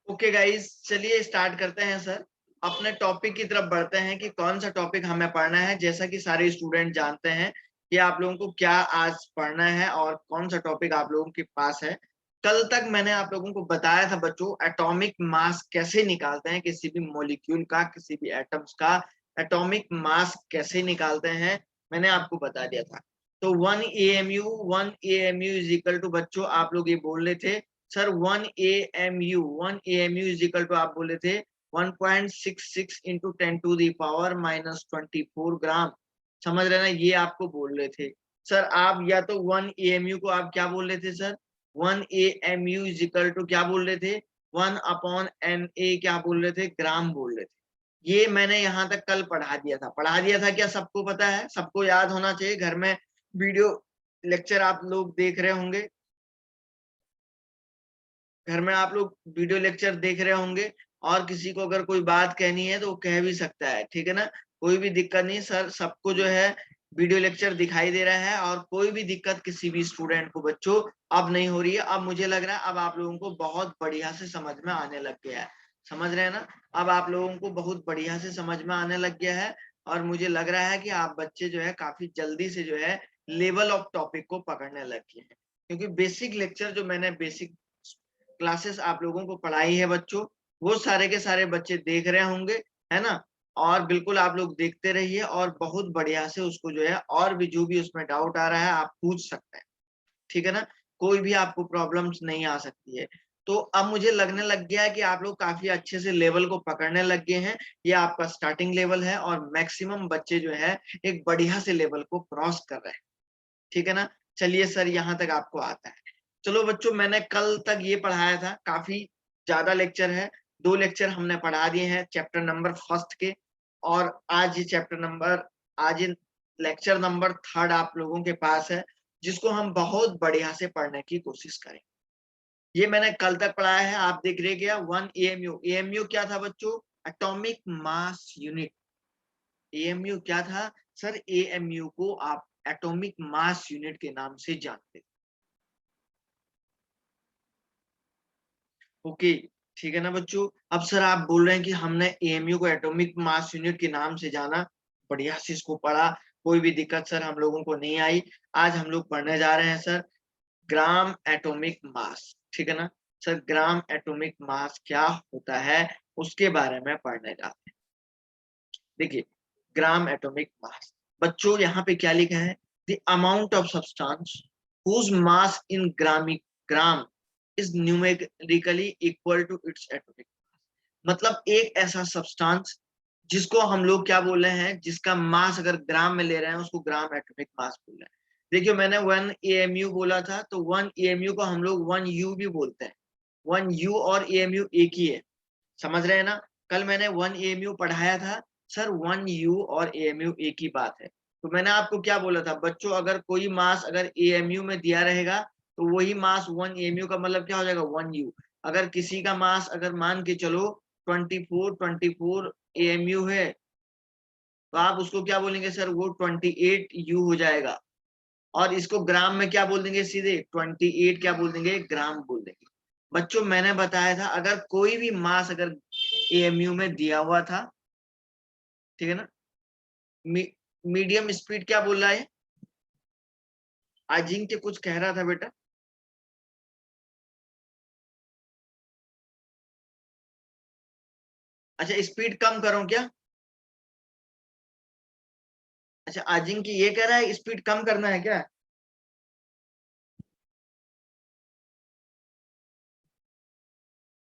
Okay guys, चलिए start करते हैं सर। अपने टॉपिक की तरफ बढ़ते हैं कि कौन सा टॉपिक हमें पढ़ना है। जैसा कि सारे स्टूडेंट जानते हैं कि आप लोगों को क्या आज पढ़ना है और कौन सा टॉपिक आप लोगों के पास है। कल तक मैंने आप लोगों को बताया था बच्चों, एटॉमिक मास कैसे निकालते हैं, किसी भी मॉलिक्यूल का, किसी भी एटम्स का एटॉमिक मास कैसे निकालते हैं, मैंने आपको बता दिया था। तो 1 AMU इज इक्वल टू, बच्चों आप लोग ये बोल रहे थे sir 1 AMU is equal to, आप बोले थे 1.66 इंटू 10⁻⁻24 ग्राम। समझ रहे ना, ये आपको बोल रहे थे सर। आप या तो 1 AMU को आप क्या बोल रहे थे sir, 1 AMU is equal to क्या बोल रहे थे, 1/Na क्या बोल रहे थे, ग्राम बोल रहे थे। ये मैंने यहाँ तक कल पढ़ा दिया था। क्या सबको पता है? सबको याद होना चाहिए। घर में वीडियो लेक्चर आप लोग देख रहे होंगे, घर में आप लोग वीडियो लेक्चर देख रहे होंगे, और किसी को अगर कोई बात कहनी है तो वो कह भी सकता है, ठीक है ना। कोई भी दिक्कत नहीं सर, सबको जो है वीडियो लेक्चर दिखाई दे रहा है, और कोई भी दिक्कत किसी भी स्टूडेंट को बच्चों अब नहीं हो रही है। अब मुझे लग रहा है अब आप लोगों को बहुत बढ़िया से समझ में आने लग गया है। समझ रहे हैं ना, अब आप लोगों को बहुत बढ़िया से समझ में आने लग गया है। और मुझे लग रहा है कि आप बच्चे जो है काफी जल्दी से जो है लेवल ऑफ टॉपिक को पकड़ने लग गए हैं, क्योंकि बेसिक लेक्चर जो मैंने बेसिक क्लासेस आप लोगों को पढ़ाई है बच्चों, वो सारे के सारे बच्चे देख रहे होंगे, है ना। और बिल्कुल आप लोग देखते रहिए, और बहुत बढ़िया से उसको जो है, और भी जो भी उसमें डाउट आ रहा है आप पूछ सकते हैं, ठीक है ना। कोई भी आपको प्रॉब्लम्स नहीं आ सकती है। तो अब मुझे लगने लग गया है कि आप लोग काफी अच्छे से लेवल को पकड़ने लग गए हैं। ये आपका स्टार्टिंग लेवल है, और मैक्सिमम बच्चे जो है एक बढ़िया से लेवल को क्रॉस कर रहे हैं, ठीक है ना। चलिए सर, यहाँ तक आपको आता है। चलो बच्चों, मैंने कल तक ये पढ़ाया था, काफी ज्यादा लेक्चर है, 2 लेक्चर हमने पढ़ा दिए हैं चैप्टर नंबर फर्स्ट के। और आज ये आज ये लेक्चर नंबर थर्ड आप लोगों के पास है, जिसको हम बहुत बढ़िया से पढ़ने की कोशिश करें। ये मैंने कल तक पढ़ाया है, आप देख रहे क्या। 1 AMU, एएमयू क्या था बच्चों, एटॉमिक मास यूनिट। एएमयू क्या था सर, एएमयू को आप एटॉमिक मास यूनिट के नाम से जानते। ओके, ठीक है ना बच्चों। अब सर आप बोल रहे हैं कि हमने एएमयू को एटॉमिक मास यूनिट के नाम से जाना, बढ़िया से इसको पढ़ा, कोई भी दिक्कत सर हम लोगों को नहीं आई। आज हम लोग पढ़ने जा रहे हैं सर ग्राम एटॉमिक मास, ठीक है ना। सर ग्राम एटॉमिक मास क्या होता है उसके बारे में पढ़ने जाते हैं। देखिए, ग्राम एटॉमिक मास, बच्चों यहाँ पे क्या लिखा है, the amount of substance whose mass in gram is numerically equal to its atomic. मतलब एक ऐसा सब्सटेंस जिसको हम लोग क्या बोल रहे हैं, जिसका मास अगर ग्राम में ले रहे हैं उसको ग्राम एटॉमिक मास बोल रहे हैं। देखियो, मैंने 1 AMU बोला था, तो 1 AMU को हम लोग 1U भी बोलते हैं। 1U और AMU एक ही है, समझ रहे हैं ना। कल मैंने 1 AMU पढ़ाया था सर, 1U और AMU एक ही बात है। तो मैंने आपको क्या बोला था बच्चों, अगर कोई मास अगर AMU में दिया रहेगा तो वही मास 1 AMU का मतलब क्या हो जाएगा, 1U। अगर किसी का मास अगर मान के चलो 24 AMU है, तो आप उसको क्या बोलेंगे सर, वो 28U हो जाएगा। और इसको ग्राम में क्या बोल देंगे, सीधे 28 क्या बोल देंगे, ग्राम बोल देंगे। बच्चों मैंने बताया था अगर कोई भी मास अगर एएमयू में दिया हुआ था, ठीक है ना। मीडियम स्पीड क्या बोल रहा है, अजिंक्य कुछ कह रहा था बेटा। अच्छा, स्पीड कम करो क्या? अच्छा, अजिंक्य ये कह रहा है स्पीड कम करना है क्या?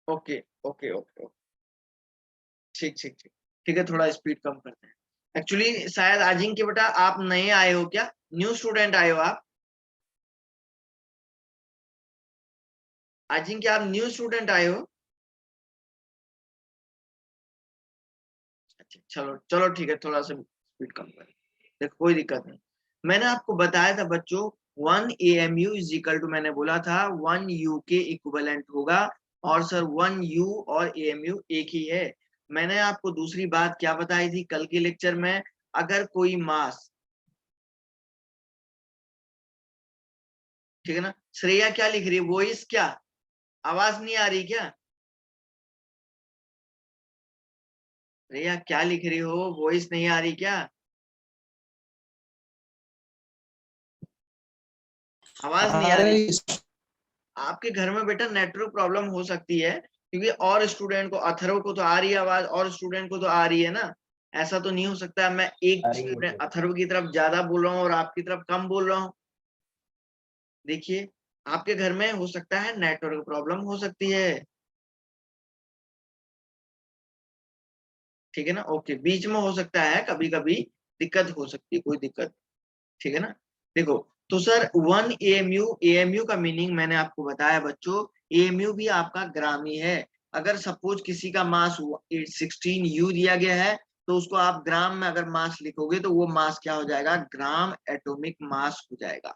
ओके ओके ओके, ठीक ठीक ठीक, ठीक है, थोड़ा स्पीड कम करते हैं। एक्चुअली शायद अजिंक्य बेटा आप नए आए हो क्या, न्यू स्टूडेंट आए हो आप? अजिंक्य आप न्यू स्टूडेंट आए हो? अच्छा चलो चलो ठीक है, थोड़ा सा स्पीड कम करें, देखो कोई दिक्कत नहीं। मैंने आपको बताया था बच्चों 1 AMU इज इक्वल टू, मैंने बोला था 1U के इक्विवेलेंट होगा। और सर 1U और AMU एक ही है। मैंने आपको दूसरी बात क्या बताई थी कल के लेक्चर में, अगर कोई मास, ठीक है ना। श्रेया क्या लिख रही है, वॉइस क्या, आवाज नहीं आ रही क्या? अरे यार क्या लिख रही हो, वॉइस नहीं आ रही क्या, आवाज नहीं आ अरे रही? आपके घर में बेटा नेटवर्क प्रॉब्लम हो सकती है, क्योंकि और स्टूडेंट को, अथर्व को तो आ रही है आवाज, और स्टूडेंट को तो आ रही है ना। ऐसा तो नहीं हो सकता मैं एक अरे स्टूडेंट अथर्व की तरफ ज्यादा बोल रहा हूँ और आपकी तरफ कम बोल रहा हूँ। देखिए, आपके घर में हो सकता है नेटवर्क प्रॉब्लम हो सकती है, ठीक है ना। ओके, बीच में हो सकता है, कभी कभी दिक्कत हो सकती है, कोई दिक्कत, ठीक है ना। देखो, तो सर 1 AMU, AMU का मीनिंग मैंने आपको बताया बच्चों, AMU भी आपका ग्राम ही है। अगर सपोज किसी का मास 16U दिया गया है, तो उसको आप ग्राम में अगर मास लिखोगे तो वो मास क्या हो जाएगा, ग्राम एटॉमिक मास हो जाएगा,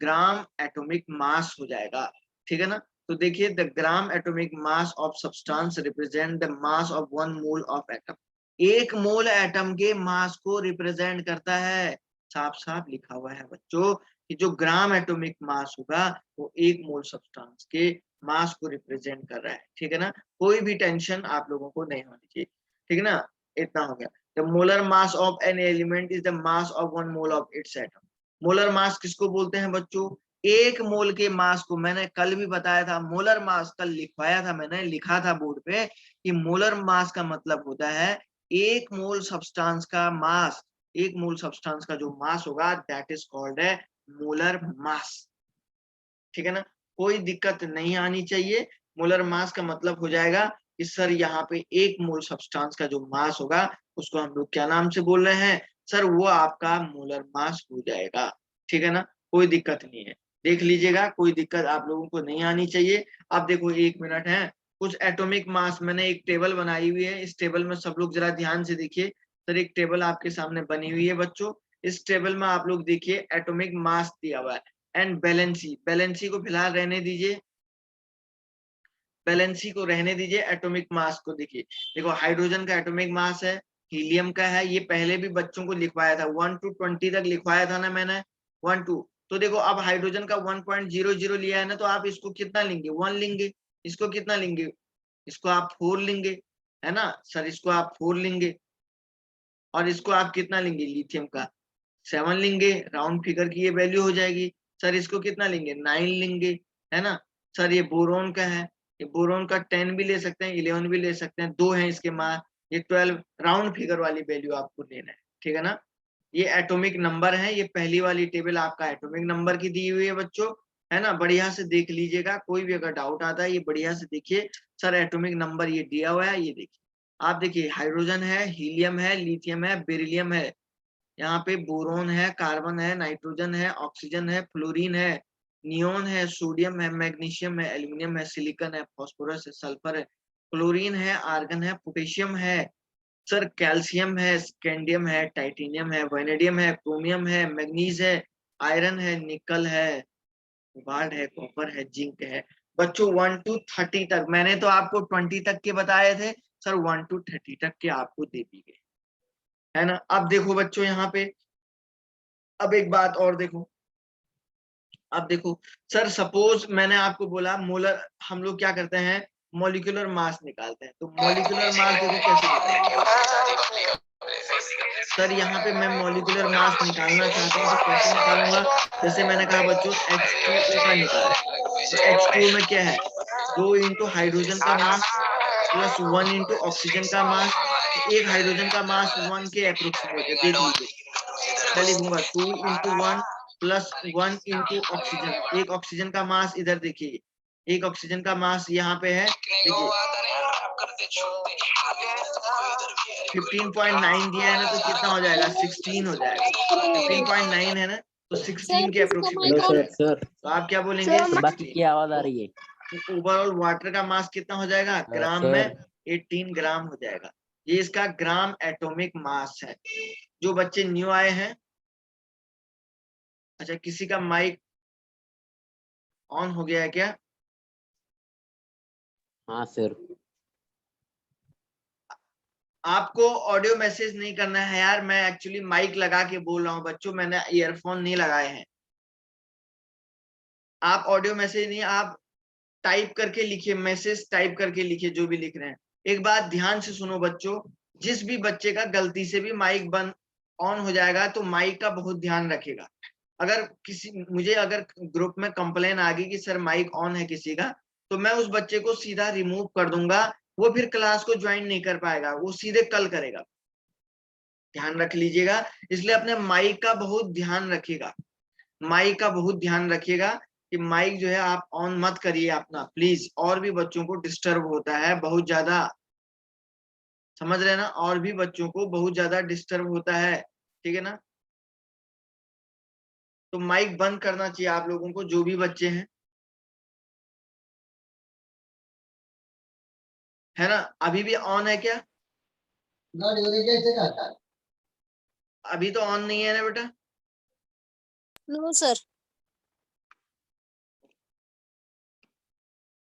ग्राम एटॉमिक मास हो जाएगा, ठीक है ना। तो देखिए, the gram atomic mass of substance represent the mass of 1 mole of atom, 1 mole atom के मास को रिप्रेजेंट करता है। साफ साफ लिखा हुआ है बच्चों कि जो ग्राम एटॉमिक मास होगा वो 1 मोल सब्सटेंस के मास को रिप्रेजेंट कर रहा है, ठीक है ना। कोई भी टेंशन आप लोगों को नहीं होनी चाहिए, ठीक है ना। इतना हो गया। The molar mass of an element is the mass of 1 mole of its atom. Molar mass किसको बोलते हैं बच्चों, 1 मोल के मास को, मैंने कल भी बताया था, मोलर मास कल लिखवाया था, मैंने लिखा था बोर्ड पे कि मोलर मास का मतलब होता है 1 मोल सब्सटेंस का मास, 1 मोल सब्सटेंस का जो मास होगा दैट इज कॉल्ड है मोलर मास, ठीक है ना। कोई दिक्कत नहीं आनी चाहिए। मोलर मास का मतलब हो जाएगा कि सर यहाँ पे 1 मोल सब्सटेंस का जो मास होगा उसको हम लोग क्या नाम से बोल रहे हैं, सर वो आपका मोलर मास हो जाएगा, ठीक है ना। कोई दिक्कत नहीं है, देख लीजिएगा, कोई दिक्कत आप लोगों को नहीं आनी चाहिए। अब देखो 1 मिनट है, कुछ एटॉमिक मास मैंने एक टेबल बनाई हुई है, इस टेबल में सब लोग जरा ध्यान से देखिए। सर एक टेबल आपके सामने बनी हुई है बच्चों, इस टेबल में आप लोग देखिए एटॉमिक मास दिया हुआ है एंड बैलेंसी, बैलेंसी को फिलहाल रहने दीजिए, बैलेंसी को रहने दीजिए, एटॉमिक मास को देखिए। देखो हाइड्रोजन का एटॉमिक मास है, हीलियम का है, ये पहले भी बच्चों को लिखवाया था, 1 to 20 तक लिखवाया था ना मैंने, 1 2। तो देखो अब हाइड्रोजन का 1.00 लिया है ना, तो आप इसको कितना लेंगे, 1 लेंगे, इसको कितना लेंगे, इसको आप 4 लेंगे, है ना सर, इसको आप 4 लेंगे, और इसको आप कितना लेंगे, लिथियम का 7 लेंगे, राउंड फिगर की ये वैल्यू हो जाएगी। सर इसको कितना लेंगे, 9 लेंगे, है ना। सर ये बोरोन का है, ये बोरोन का 10 भी ले सकते हैं, 11 भी ले सकते हैं, 2 है इसके मास, ये 12, राउंड फिगर वाली वैल्यू आपको लेना है, ठीक है ना। ये एटॉमिक नंबर है, ये पहली वाली टेबल आपका एटॉमिक नंबर की दी हुई है बच्चों, है ना। बढ़िया से देख लीजिएगा, कोई भी अगर डाउट आता है ये बढ़िया से देखिए। सर एटॉमिक नंबर ये दिया हुआ है, ये देखिए, आप देखिए हाइड्रोजन है, हीलियम है, लिथियम है, बेरिलियम है, यहाँ पे बोरोन है, कार्बन है, नाइट्रोजन है, ऑक्सीजन है, फ्लोरीन है, नियोन है, सोडियम है, मैग्नीशियम है, एल्यूमिनियम है, सिलिकॉन है, फास्फोरस है, सल्फर है, क्लोरीन है, आर्गन है, पोटेशियम है, सर कैल्शियम है, स्कैंडियम है, टाइटेनियम है, वेनेडियम है, क्रोमियम है, मैग्नीज है, आयरन है, निकल है, कोबाल्ट है, कॉपर है, जिंक है। बच्चों 1 to 30 तक, मैंने तो आपको 20 तक के बताए थे, सर 1 to 30 तक के आपको दे दी गई, है ना। अब देखो बच्चों यहाँ पे, अब एक बात और देखो, अब देखो सर, सपोज मैंने आपको बोला मोलर, हम लोग क्या करते हैं, मॉलिक्यूलर मास निकालते हैं, तो मॉलिक्यूलर मास देखो कैसे निकालते हैं। सर यहाँ पे मैं मॉलिक्यूलर मास निकालना चाहता हूँ तो कैसे निकालूंगा, जैसे मैंने कहा बच्चों H2O का निकाल, तो H2O में क्या है, 2 इंटू हाइड्रोजन का मास प्लस 1 इंटू ऑक्सीजन का मास, तो एक हाइड्रोजन का मास 1 के अप्रोक्सीमेट है, देख लीजिए क्या लिखूंगा, 2 इंटू 1 प्लस 1 इंटू ऑक्सीजन, एक ऑक्सीजन का मास इधर देखिए, एक ऑक्सीजन का मास यहाँ पे है, देखिए 15.9 दिया है ना, तो कितना हो जाएगा, 16 हो जाएगा, 15.9 है ना, तो 16 के हेलो अप्रोक्सीमेट हो सर। जाएगा, तो आप क्या बोलेंगे, बाकी 16। की आवाज आ रही है। तो ओवरऑल वाटर का मास कितना हो जाएगा, ग्राम में सर 18 ग्राम हो जाएगा, ये इसका ग्राम एटॉमिक मास है। जो बच्चे न्यू आए हैं, अच्छा किसी का माइक ऑन हो गया है क्या, हाँ सर। आपको ऑडियो मैसेज नहीं करना है यार, मैं एक्चुअली माइक लगा के बोल रहा हूँ बच्चों, मैंने ईयरफोन नहीं लगाए हैं। आप ऑडियो मैसेज नहीं, आप टाइप करके लिखिए, मैसेज टाइप करके लिखिए जो भी लिख रहे हैं। एक बात ध्यान से सुनो बच्चों, जिस भी बच्चे का गलती से भी माइक बंद ऑन हो जाएगा तो माइक का बहुत ध्यान रखेगा। अगर अगर ग्रुप में कंप्लेन आ गई कि सर माइक ऑन है किसी का, तो मैं उस बच्चे को सीधा रिमूव कर दूंगा। वो फिर क्लास को ज्वाइन नहीं कर पाएगा, वो सीधे कल करेगा। ध्यान रख लीजिएगा, इसलिए अपने माइक का बहुत ध्यान रखिएगा। माइक का बहुत ध्यान रखिएगा कि माइक जो है आप ऑन मत करिए अपना, प्लीज। और भी बच्चों को डिस्टर्ब होता है बहुत ज्यादा, समझ रहे हैं ना, और भी बच्चों को बहुत ज्यादा डिस्टर्ब होता है, ठीक है ना। तो माइक बंद करना चाहिए आप लोगों को, जो भी बच्चे हैं, है ना। अभी भी ऑन है क्या? अभी तो ऑन नहीं है ना बेटा? No sir.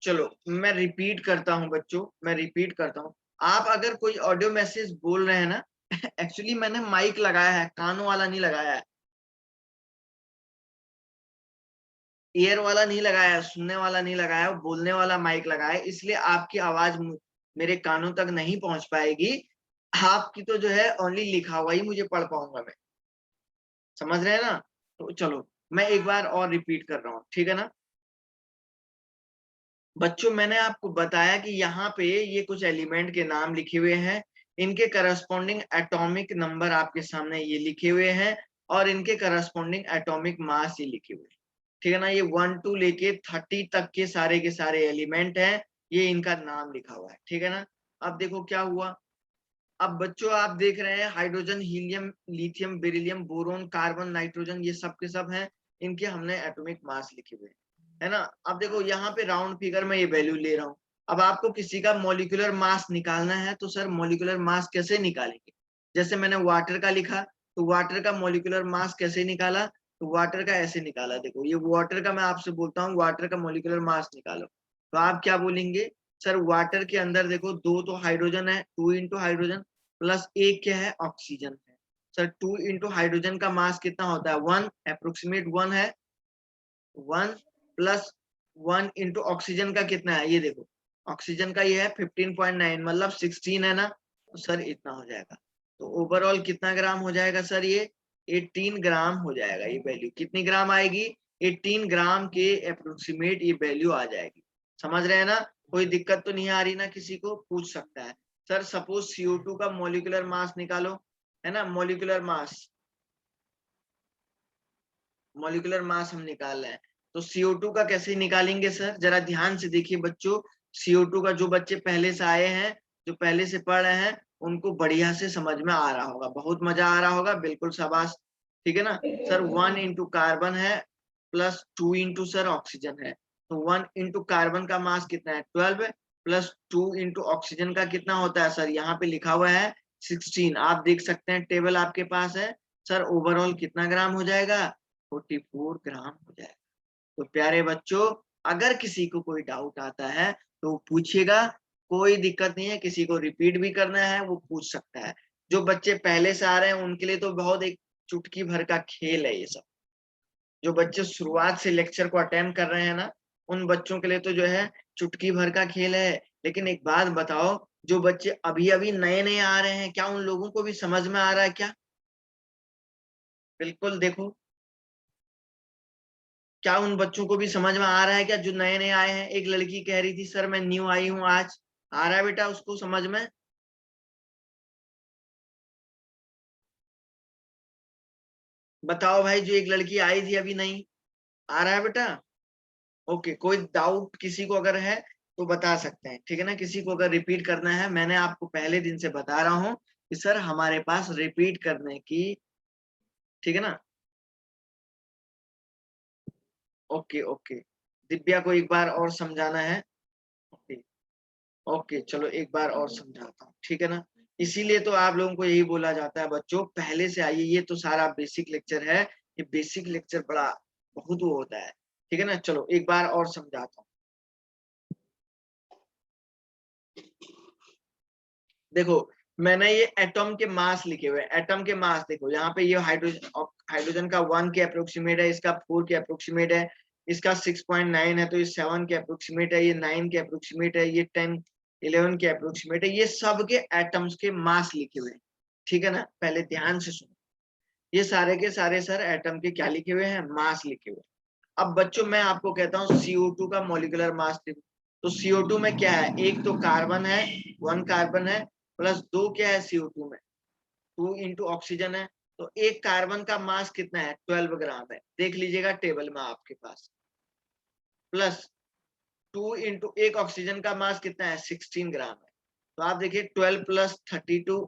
चलो मैं रिपीट करता हूँ बच्चों, मैं रिपीट करता हूँ। आप अगर कोई ऑडियो मैसेज बोल रहे हैं ना, एक्चुअली मैंने माइक लगाया है, कानों वाला नहीं लगाया है, ईयर वाला नहीं लगाया है, सुनने वाला नहीं लगाया है, बोलने वाला माइक लगाया है। इसलिए आपकी आवाज मेरे कानों तक नहीं पहुंच पाएगी। आपकी तो जो है ओनली लिखा हुआ ही मुझे पढ़ पाऊंगा मैं, समझ रहे हैं ना। तो चलो मैं एक बार और रिपीट कर रहा हूँ, ठीक है ना। बच्चों मैंने आपको बताया कि यहाँ पे ये कुछ एलिमेंट के नाम लिखे हुए हैं, इनके करस्पॉन्डिंग एटॉमिक नंबर आपके सामने ये लिखे हुए हैं, और इनके करस्पॉन्डिंग एटॉमिक मास ये लिखे हुए हैं, ठीक है ना। ये 1 to लेके 30 तक के सारे एलिमेंट हैं, ये इनका नाम लिखा हुआ है, ठीक है ना। अब देखो क्या हुआ। अब बच्चों आप देख रहे हैं hydrogen, helium, lithium, beryllium, boron, carbon, nitrogen, ये सब के सब हैं, इनके हमने एटॉमिक मास लिखे हुए हैं, है ना। अब देखो यहाँ पे राउंड फिगर में ये वैल्यू ले रहा हूँ। अब आपको किसी का मॉलिक्यूलर मास निकालना है, तो सर मॉलिक्यूलर मास कैसे निकालेंगे? जैसे मैंने वाटर का लिखा, तो वाटर का मॉलिक्यूलर मास कैसे निकाला? तो वाटर का ऐसे निकाला। देखो ये वाटर का, मैं आपसे बोलता हूँ वाटर का मॉलिक्यूलर मास निकालो, तो आप क्या बोलेंगे? सर वाटर के अंदर देखो दो तो हाइड्रोजन है, 2 इंटू हाइड्रोजन, प्लस एक क्या है? ऑक्सीजन है। सर 2 इंटू हाइड्रोजन का मास कितना होता है? 1, अप्रोक्सीमेट 1 है, 1 प्लस 1 इंटू ऑक्सीजन का कितना है? ये देखो ऑक्सीजन का ये है 15.9, मतलब 16 है ना, तो सर इतना हो जाएगा। तो ओवरऑल कितना ग्राम हो जाएगा सर? ये 18 ग्राम हो जाएगा। ये वैल्यू कितनी ग्राम आएगी? 18 ग्राम के अप्रोक्सीमेट ये वैल्यू आ जाएगी। समझ रहे हैं ना? कोई दिक्कत तो नहीं आ रही ना? किसी को पूछ सकता है। सर सपोज CO2 का मॉलिक्यूलर मास निकालो, है ना। मॉलिक्यूलर मास, मॉलिक्यूलर मास हम निकाल रहे हैं, तो CO2 का कैसे निकालेंगे सर? जरा ध्यान से देखिए बच्चों। CO2 का, जो बच्चे पहले से आए हैं, जो पहले से पढ़ रहे हैं, उनको बढ़िया से समझ में आ रहा होगा, बहुत मजा आ रहा होगा, बिल्कुल शाबाश, ठीक है ना। सर 1 इंटू कार्बन है, प्लस 2 इंटू सर ऑक्सीजन है, तो 1 इंटू कार्बन का मास कितना है? 12, प्लस 2 इंटू ऑक्सीजन का कितना होता है सर? यहाँ पे लिखा हुआ है 16, आप देख सकते हैं, टेबल आपके पास है। सर ओवरऑल कितना ग्राम हो जाएगा? 44 ग्राम हो जाएगा। तो प्यारे बच्चों, अगर किसी को कोई डाउट आता है तो पूछिएगा, कोई दिक्कत नहीं है। किसी को रिपीट भी करना है वो पूछ सकता है। जो बच्चे पहले से आ रहे हैं उनके लिए तो बहुत एक चुटकी भर का खेल है ये सब। जो बच्चे शुरुआत से लेक्चर को अटेंड कर रहे हैं ना, उन बच्चों के लिए तो जो है चुटकी भर का खेल है। लेकिन एक बात बताओ, जो बच्चे अभी अभी नए नए आ रहे हैं, क्या उन लोगों को भी समझ में आ रहा है क्या? बिल्कुल देखो, क्या उन बच्चों को भी समझ में आ रहा है क्या, जो नए नए आए हैं? एक लड़की कह रही थी सर मैं न्यू आई हूँ आज। आ रहा है बेटा उसको समझ में? बताओ भाई, जो एक लड़की आई थी अभी नहीं, आ रहा है बेटा? ओके, कोई डाउट किसी को अगर है तो बता सकते हैं, ठीक है ना। किसी को अगर रिपीट करना है, मैंने आपको पहले दिन से बता रहा हूँ कि सर हमारे पास रिपीट करने की, ठीक है ना। ओके ओके, दिव्या को एक बार और समझाना है। ओके ओके, चलो एक बार और समझाता हूँ, ठीक है ना। इसीलिए तो आप लोगों को यही बोला जाता है बच्चों, पहले से आइए। ये तो सारा बेसिक लेक्चर है, ये बेसिक लेक्चर बड़ा बहुत वो होता है, ठीक है ना। चलो एक बार और समझाता हूँ। देखो मैंने ये एटॉम के मास लिखे हुए हैं। एटॉम के मास देखो, यहाँ पे ये हाइड्रोजन, हाइड्रोजन का 1 के अप्रोक्सीमेट है, इसका 4 के अप्रोक्सीमेट है, इसका 6.9 है, तो ये 7 के अप्रोक्सीमेट है, ये 9 के अप्रोक्सीमेट है, ये 10 11 के अप्रोक्सीमेट है। ये सब के एटम्स के मास लिखे हुए हैं, ठीक है ना। पहले ध्यान से सुनो, ये सारे के सारे सर एटम के क्या लिखे हुए हैं, मास लिखे हुए हैं। अब बच्चों मैं आपको कहता हूँ CO2 का मॉलिक्यूलर मास देखो, तो CO2 में क्या है, एक तो कार्बन है, 1 कार्बन है, प्लस 2 क्या है CO2 में, 2 इंटू ऑक्सीजन है। तो एक कार्बन का मास कितना है, 12 ग्राम है, देख लीजिएगा टेबल में आपके पास। प्लस 2 इंटू एक ऑक्सीजन का मास कितना है, 16 ग्राम है। तो आप देखिए 12 plus 32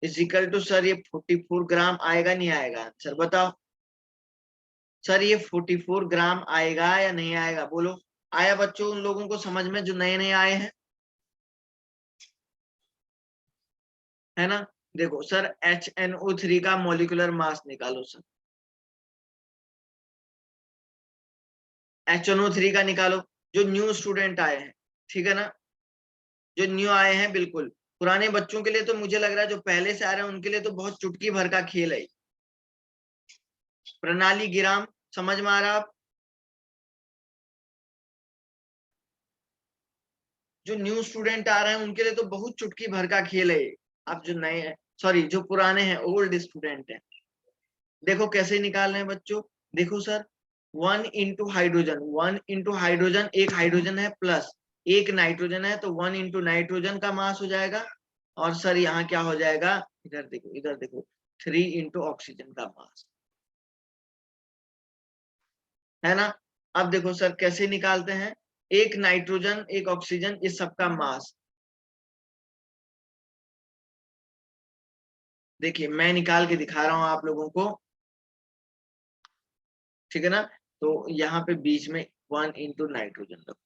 is equal to sir ये 44 ग्राम आएगा नहीं आएगा, आंसर बताओ सर। ये 44 ग्राम आएगा या नहीं आएगा, बोलो। आया बच्चों उन लोगों को समझ में जो नए नए आए हैं, है ना। देखो सर HNO3 का मॉलिक्यूलर मास निकालो सर, HNO3 का निकालो, जो न्यू स्टूडेंट आए हैं, ठीक है ना, जो न्यू आए हैं। बिल्कुल पुराने बच्चों के लिए तो मुझे लग रहा है, जो पहले से आ रहे हैं उनके लिए तो बहुत चुटकी भर का खेल है। प्रणाली गिराम समझ में आ रहा आप, जो न्यू स्टूडेंट आ रहे हैं उनके लिए तो बहुत चुटकी भर का खेल है। आप जो नए हैं, सॉरी जो पुराने हैं, ओल्ड स्टूडेंट हैं, देखो कैसे निकाल रहे हैं बच्चों। देखो sir 1 into hydrogen, 1 into hydrogen, एक हाइड्रोजन है प्लस एक नाइट्रोजन है, तो 1 इंटू नाइट्रोजन का मास हो जाएगा। और सर यहाँ क्या हो जाएगा, इधर देखो, इधर देखो, 3 इंटू ऑक्सीजन का मास, है ना। अब देखो सर कैसे निकालते हैं, एक नाइट्रोजन एक ऑक्सीजन इस सबका मास, देखिए मैं निकाल के दिखा रहा हूं आप लोगों को, ठीक है ना। तो यहाँ पे बीच में 1 इंटू नाइट्रोजन रखो,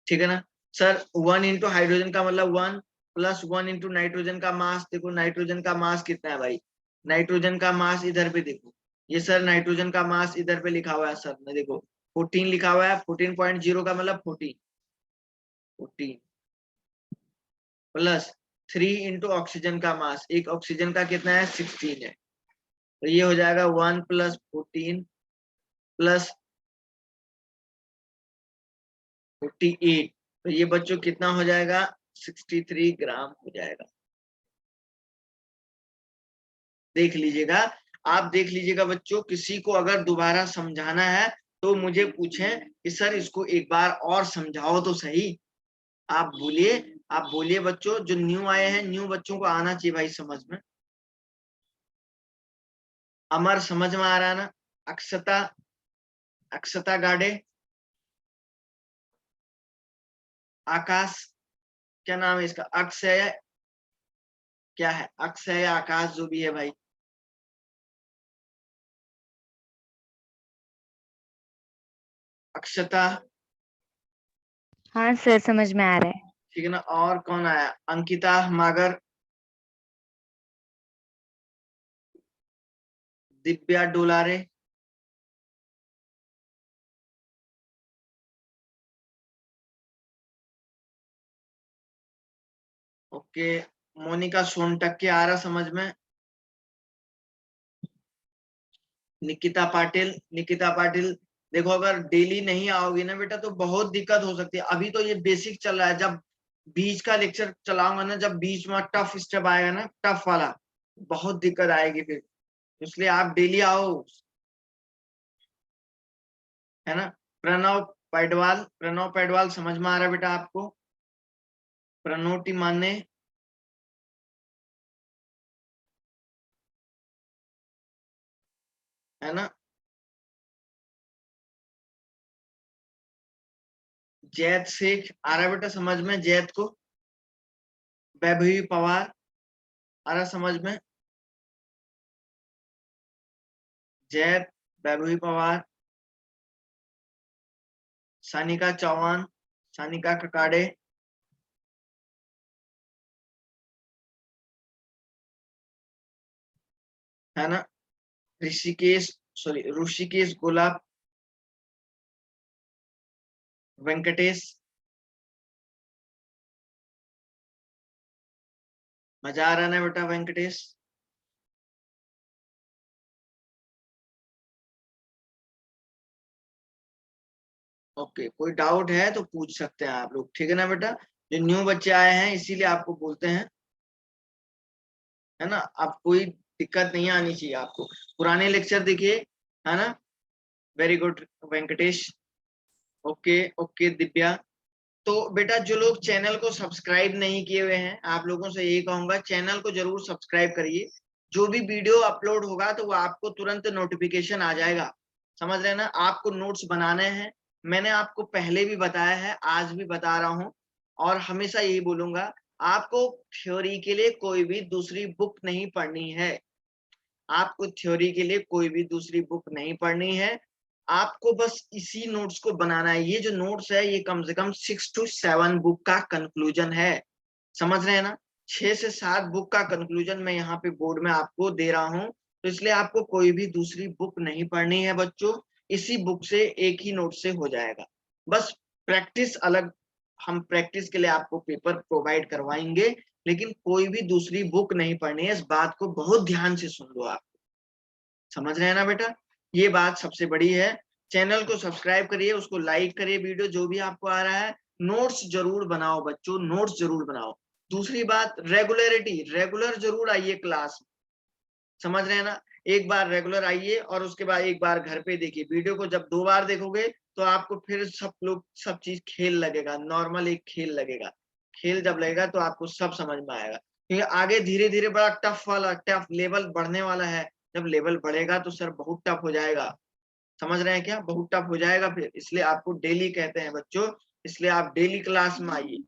ठीक है ना। सर 1 इंटू हाइड्रोजन का मतलब 1, प्लस 1 इंटू नाइट्रोजन का मास, देखो नाइट्रोजन का मास कितना है भाई, नाइट्रोजन का मास इधर पे देखो, ये सर नाइट्रोजन का मास इधर पे लिखा हुआ है सर ने, देखो 14 लिखा हुआ है, 14.0 का मतलब 14, 14 प्लस 3 इंटू ऑक्सीजन का मास, एक ऑक्सीजन का कितना है, 16 है। तो ये हो जाएगा 1 प्लस 14 प्लस 48, तो ये बच्चों कितना हो जाएगा, 63 ग्राम हो जाएगा। देख लीजिएगा, आप देख लीजिएगा बच्चों, किसी को अगर दोबारा समझाना है तो मुझे पूछें कि सर इसको एक बार और समझाओ तो सही। आप बोलिए, आप बोलिए बच्चों, जो न्यू आए हैं, न्यू बच्चों को आना चाहिए भाई समझ में। अमर समझ में आ रहा है ना, अक्षता, अक्षता गाड़े, आकाश, क्या नाम है इसका, अक्षय, क्या है अक्षय या आकाश जो भी है भाई, अक्षता, हाँ सर समझ में आ रहा है। ठीक है ना। और कौन आया, अंकिता मागर, दिव्या डोलारे, ओके, मोनिका सोनटक के आ रहा समझ में, निकिता पाटिल, निकिता पाटिल, देखो अगर डेली नहीं आओगी ना बेटा तो बहुत दिक्कत हो सकती है। अभी तो ये बेसिक चल रहा है, जब बीच का लेक्चर चलाऊंगा ना, जब बीच में टफ स्टेप आएगा ना, टफ वाला, बहुत दिक्कत आएगी फिर, इसलिए आप डेली आओ, है ना। प्रणव पैडवाल, प्रणव पैडवाल समझ में आ रहा है बेटा आपको, प्रणोटी माने, है ना। जैद शेख आ रहा है बेटा समझ में, जैद को, वैभवी पवार आ रहा समझ में, जैद, वैभवी पवार, सानिका चौहान, सानिका ककाड़े, है ना। ऋषिकेश, सॉरी ऋषिकेश गुलाब, वेंकटेश, मजा आ रहा ना बेटा वेंकटेश। ओके, कोई डाउट है तो पूछ सकते हैं आप लोग, ठीक है ना बेटा। जो न्यू बच्चे आए हैं इसीलिए आपको बोलते हैं, है ना। आप कोई दिक्कत नहीं आनी चाहिए आपको। पुराने लेक्चर देखिए, है ना। Very good Venkatesh. Okay okay Divya. तो बेटा जो लोग चैनल को सब्सक्राइब नहीं किए हुए हैं, आप लोगों से यही कहूंगा चैनल को जरूर सब्सक्राइब करिए। जो भी वीडियो अपलोड होगा तो वो आपको तुरंत नोटिफिकेशन आ जाएगा। समझ रहे हैं ना। आपको नोट्स बनाने हैं, मैंने आपको पहले भी बताया है, आज भी बता रहा हूं और हमेशा यही बोलूंगा। आपको थ्योरी के लिए कोई भी दूसरी बुक नहीं पढ़नी है। आपको थ्योरी के लिए कोई भी दूसरी बुक नहीं पढ़नी है। आपको बस इसी नोट्स को बनाना है। ये जो नोट्स है ये कम से कम 6 to 7 बुक का कंक्लूजन है। समझ रहे हैं ना। 6 से 7 बुक का कंक्लूजन मैं यहाँ पे बोर्ड में आपको दे रहा हूँ। तो इसलिए आपको कोई भी दूसरी बुक नहीं पढ़नी है बच्चों। इसी बुक से एक ही नोट से हो जाएगा। बस प्रैक्टिस अलग, हम प्रैक्टिस के लिए आपको पेपर प्रोवाइड करवाएंगे, लेकिन कोई भी दूसरी बुक नहीं पढ़नी है। इस बात को बहुत ध्यान से सुन लो आप। समझ रहे हैं ना बेटा। ये बात सबसे बड़ी है। चैनल को सब्सक्राइब करिए, उसको लाइक करिए, वीडियो जो भी आपको आ रहा है। नोट्स जरूर बनाओ बच्चों, नोट्स जरूर बनाओ। दूसरी बात रेगुलरिटी, रेगुलर जरूर आइए क्लास। समझ रहे हैं ना। एक बार रेगुलर आइए और उसके बाद एक बार घर पे देखिए। वीडियो को जब 2 बार देखोगे तो आपको फिर सब चीज खेल लगेगा, नॉर्मल एक खेल लगेगा। खेल जब लगेगा तो आपको सब समझ में आएगा, क्योंकि आगे धीरे धीरे बड़ा टफ लेवल बढ़ने वाला है। जब लेवल बढ़ेगा तो सर बहुत टफ हो जाएगा। समझ रहे हैं क्या, बहुत टफ हो जाएगा फिर। इसलिए आपको डेली कहते हैं बच्चों, इसलिए आप डेली क्लास में आइए,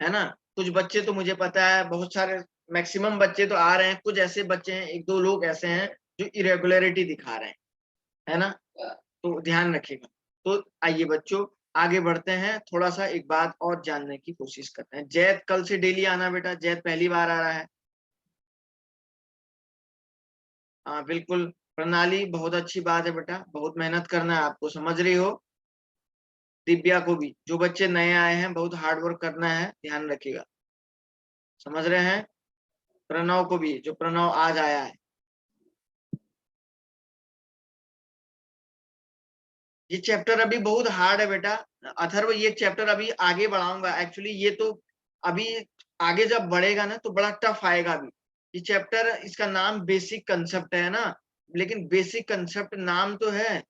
है ना। कुछ बच्चे तो मुझे पता है, बहुत सारे मैक्सिमम बच्चे तो आ रहे हैं। कुछ ऐसे बच्चे हैं, एक दो लोग ऐसे हैं जो इरेगुलरिटी दिखा रहे हैं, है ना। तो ध्यान रखिएगा। तो आइए बच्चों आगे बढ़ते हैं, थोड़ा सा एक बात और जानने की कोशिश करते हैं। जैद कल से डेली आना बेटा, जैद पहली बार आ रहा है। हाँ बिल्कुल। प्रणाली बहुत अच्छी बात है बेटा, बहुत मेहनत करना है आपको, समझ रही हो। दिव्या को भी, जो बच्चे नए आए हैं बहुत हार्ड वर्क करना है, ध्यान रखिएगा। समझ रहे हैं। प्रणव को भी, जो प्रणव आज आया है। ये चैप्टर अभी बहुत हार्ड है बेटा अथर्व। ये चैप्टर अभी आगे बढ़ाऊंगा एक्चुअली। ये तो अभी आगे जब बढ़ेगा ना तो बड़ा टफ आएगा अभी। ये चैप्टर, इसका नाम बेसिक कंसेप्ट है ना, लेकिन बेसिक कंसेप्ट नाम तो है,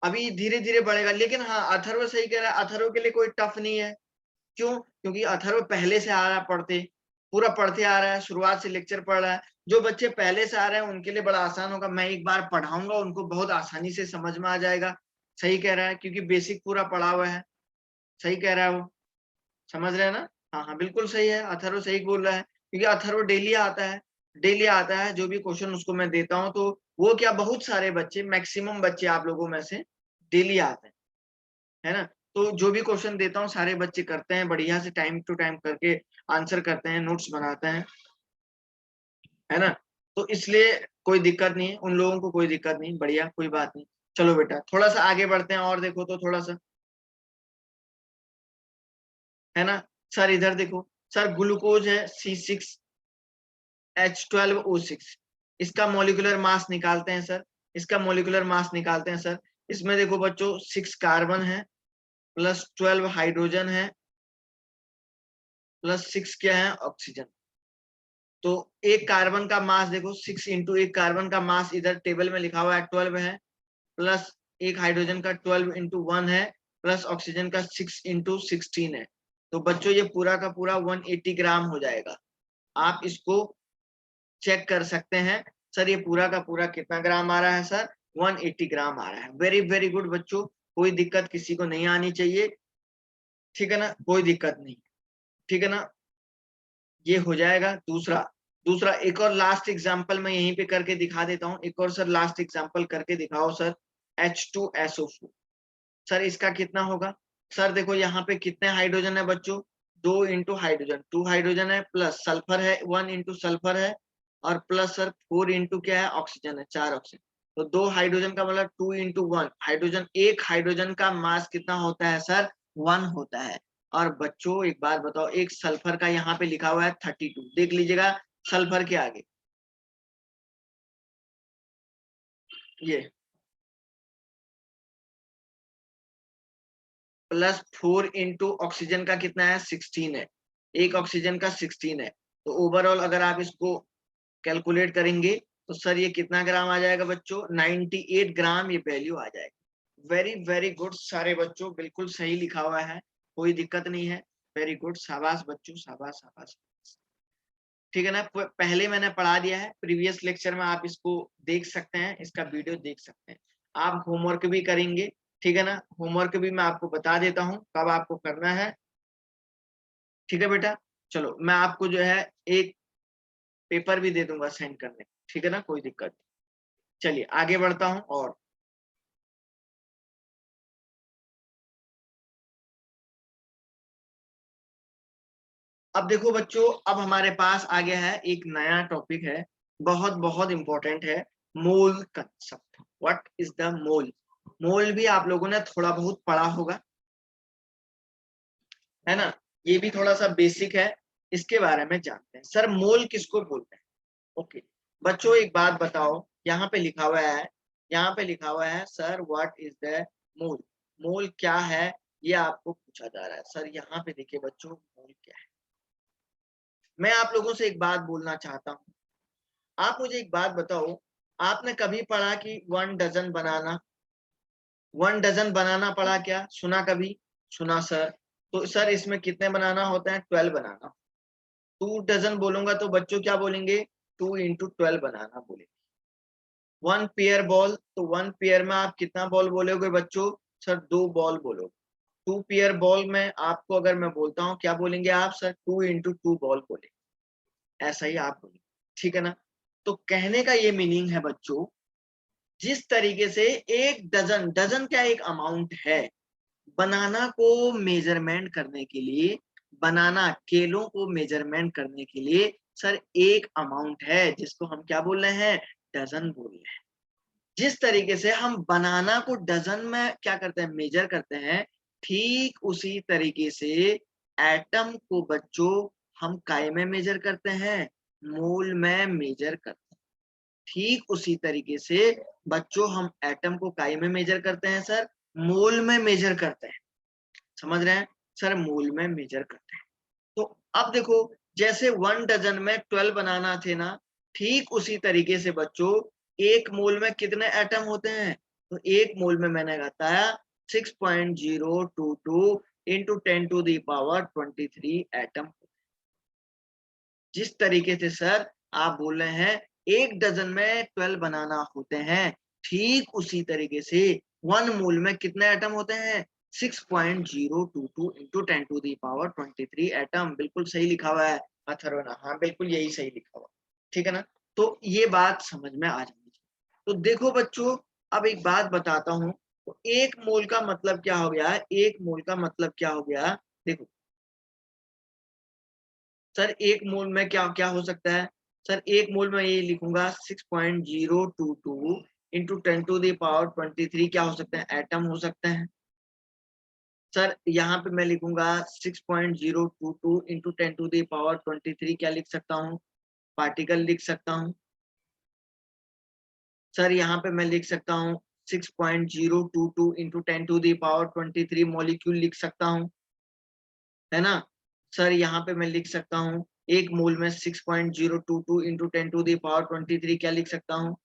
अभी धीरे धीरे बढ़ेगा। लेकिन हाँ अथर्व सही कह रहा है, अथर्व के लिए कोई टफ नहीं है। क्यों, क्योंकि अथर्व पहले से आ रहा है पढ़ते, पूरा पढ़ते आ रहा है, शुरुआत से लेक्चर पढ़ रहा है। जो बच्चे पहले से आ रहे हैं उनके लिए बड़ा आसान होगा। मैं एक बार पढ़ाऊंगा, उनको बहुत आसानी से समझ में आ जाएगा। सही कह रहा है, क्योंकि बेसिक पूरा पढ़ा हुआ है। सही कह रहा है वो। समझ रहे हैं ना। हाँ हाँ बिल्कुल सही है, अथर्व सही बोल रहा है, क्योंकि अथर्व डेली आता है। डेली आता है, जो भी क्वेश्चन उसको मैं देता हूँ तो वो क्या, बहुत सारे बच्चे, मैक्सिमम बच्चे आप लोगों में से डेली आते हैं, है ना। तो जो भी क्वेश्चन देता हूँ सारे बच्चे करते हैं, बढ़िया से टाइम टू टाइम करके आंसर करते हैं, नोट्स बनाते हैं, है ना। तो इसलिए कोई दिक्कत नहीं है, उन लोगों को कोई दिक्कत नहीं, बढ़िया, कोई बात नहीं। चलो बेटा थोड़ा सा आगे बढ़ते हैं और देखो तो थोड़ा सा, है ना। सर इधर देखो, सर ग्लूकोज है C6H12O6। इसका मोलिकुलर मास निकालते हैं सर, इसका मोलिकुलर मास निकालते हैं सर। इसमें देखो बच्चों 6 कार्बन है, प्लस 12 हाइड्रोजन है, प्लस 6 क्या है, ऑक्सीजन। तो एक कार्बन का मास देखो, 6 इंटू एक कार्बन का मास इधर टेबल में लिखा हुआ है 12 है, प्लस एक हाइड्रोजन का 12 इंटू 1 है, प्लस ऑक्सीजन का 6 इंटू 16 है। तो बच्चों ये पूरा का पूरा 180 ग्राम हो जाएगा। आप इसको चेक कर सकते हैं। सर ये पूरा का पूरा कितना ग्राम आ रहा है सर, 180 ग्राम आ रहा है। वेरी वेरी गुड बच्चों, कोई दिक्कत किसी को नहीं आनी चाहिए, ठीक है ना, कोई दिक्कत नहीं, ठीक है ना। ये हो जाएगा। दूसरा, दूसरा एक और लास्ट एग्जांपल मैं यहीं पे करके दिखा देता हूँ। एक और सर लास्ट एग्जांपल करके दिखाओ सर। H2SO4, सर इसका कितना होगा। सर देखो यहाँ पे कितने हाइड्रोजन है बच्चों, 2 इंटू हाइड्रोजन, 2 हाइड्रोजन है, प्लस सल्फर है, 1 इंटू सल्फर है, और प्लस सर 4 इंटू क्या है, ऑक्सीजन है, 4 ऑक्सीजन। तो 2 हाइड्रोजन का मतलब 2 इंटू 1 हाइड्रोजन। एक हाइड्रोजन का मास कितना होता है सर, 1 होता है। और बच्चों एक बात बताओ, एक सल्फर का यहाँ पे लिखा हुआ है 32, देख लीजिएगा सल्फर के आगे ये प्लस 4 इंटू ऑक्सीजन का कितना है 16 है, एक ऑक्सीजन का 16 है। तो ओवरऑल अगर आप इसको कैलकुलेट करेंगे तो सर ये कितना ग्राम आ जाएगा बच्चों, 98 ग्राम ये वैल्यू आ जाएगा। वेरी वेरी गुड सारे बच्चों, बिल्कुल सही लिखा हुआ है, कोई दिक्कत नहीं है। वेरी गुड, शाबाश बच्चों, शाबाश शाबाश। ठीक है ना, पहले मैंने पढ़ा दिया है प्रीवियस लेक्चर में, आप इसको देख सकते हैं, इसका वीडियो देख सकते हैं। आप होमवर्क भी करेंगे, ठीक है ना, होमवर्क भी मैं आपको बता देता हूँ कब आपको करना है। ठीक है बेटा, चलो मैं आपको जो है एक पेपर भी दे दूंगा सेंड करने, ठीक है ना, कोई दिक्कत नहीं। चलिए आगे बढ़ता हूं। और अब देखो बच्चों, अब हमारे पास आ गया है एक नया टॉपिक है, बहुत बहुत इंपॉर्टेंट है, mole concept. What is the mole? Mole भी आप लोगों ने थोड़ा बहुत पढ़ा होगा, है ना, ये भी थोड़ा सा बेसिक है, इसके बारे में जानते हैं। सर मोल किसको बोलते हैं? ओके बच्चों, एक बात बताओ, यहाँ पे लिखा हुआ है, यहाँ पे लिखा हुआ है sir what is the mole, mole क्या है, ये आपको पूछा जा रहा है। सर यहाँ पे देखिए बच्चों, मोल क्या है। मैं आप लोगों से एक बात बोलना चाहता हूँ, आप मुझे एक बात बताओ, आपने कभी पढ़ा कि 1 डजन बनाना, 1 डजन बनाना पढ़ा क्या, सुना कभी? सुना सर। तो सर इसमें कितने बनाना होते हैं? 12 बनाना। 2 डजन बोलूंगा तो बच्चों क्या बोलेंगे? 2 इंटू 12 बनाना बोलेंगे। 1 पेयर बॉल, तो 1 पेयर में आप कितना बॉल बोलोगे बच्चों? सर 2 बॉल बोलोगे। 2 पेयर बॉल में आपको अगर मैं बोलता हूँ क्या बोलेंगे आप? सर 2 इंटू 2 बॉल बोलेंगे, ऐसा ही आप बोलेंगे, ठीक है ना। तो कहने का ये मीनिंग है बच्चों, जिस तरीके से एक डजन, डजन क्या एक अमाउंट है, बनाना को मेजरमेंट करने के लिए, बनाना केलों को मेजरमेंट करने के लिए सर एक अमाउंट है जिसको हम क्या बोल रहे हैं? डजन बोल रहे हैं। जिस तरीके से हम बनाना को डजन में क्या करते हैं? मेजर करते हैं, ठीक उसी तरीके से एटम को बच्चों हम काय में मेजर करते हैं? मोल में मेजर करते हैं। ठीक उसी तरीके से बच्चों हम एटम को काय में मेजर करते हैं? सर मोल में मेजर करते हैं। समझ रहे हैं? सर मोल में मेजर करते हैं। तो अब देखो, जैसे 1 डजन में 12 बनाना थे ना, ठीक उसी तरीके से बच्चों एक मोल में कितने एटम होते हैं? तो एक मोल में मैंने बताया 6.022 into 10 to the power 23 atom. जिस तरीके से सर आप बोल रहे हैं एक डजन में 12 बनाना होते हैं, ठीक उसी तरीके से 1 मोल में कितने एटम होते हैं? 6.022 into 10 to the power 23 atom. बिल्कुल सही लिखा हुआ है अथर्वना, हाँ बिल्कुल यही सही लिखा हुआ, ठीक है ना। तो ये बात समझ में आ जानी चाहिए। तो देखो बच्चों, अब एक बात बताता हूँ, तो एक मोल का मतलब क्या हो गया? एक मोल का मतलब क्या हो गया? देखो सर एक मोल में क्या क्या हो सकता है? सर एक मोल में ये लिखूंगा 6.022 इंटू 10 टू दी पावर 23 क्या हो सकते हैं? एटम हो सकते हैं। सर यहाँ पे मैं लिखूंगा 6.022 इंटू 10 टू दी पावर 23 क्या लिख सकता हूँ? पार्टिकल लिख सकता हूँ। सर यहाँ पे मैं लिख सकता हूँ 6.022 into 10 to the power 23 molecule लिख सकता हूँ, है ना। सर यहाँ पे मैं लिख सकता हूँ एक मोल में 6.022 इंटू 10 टू दी पावर 23 क्या लिख सकता हूँ?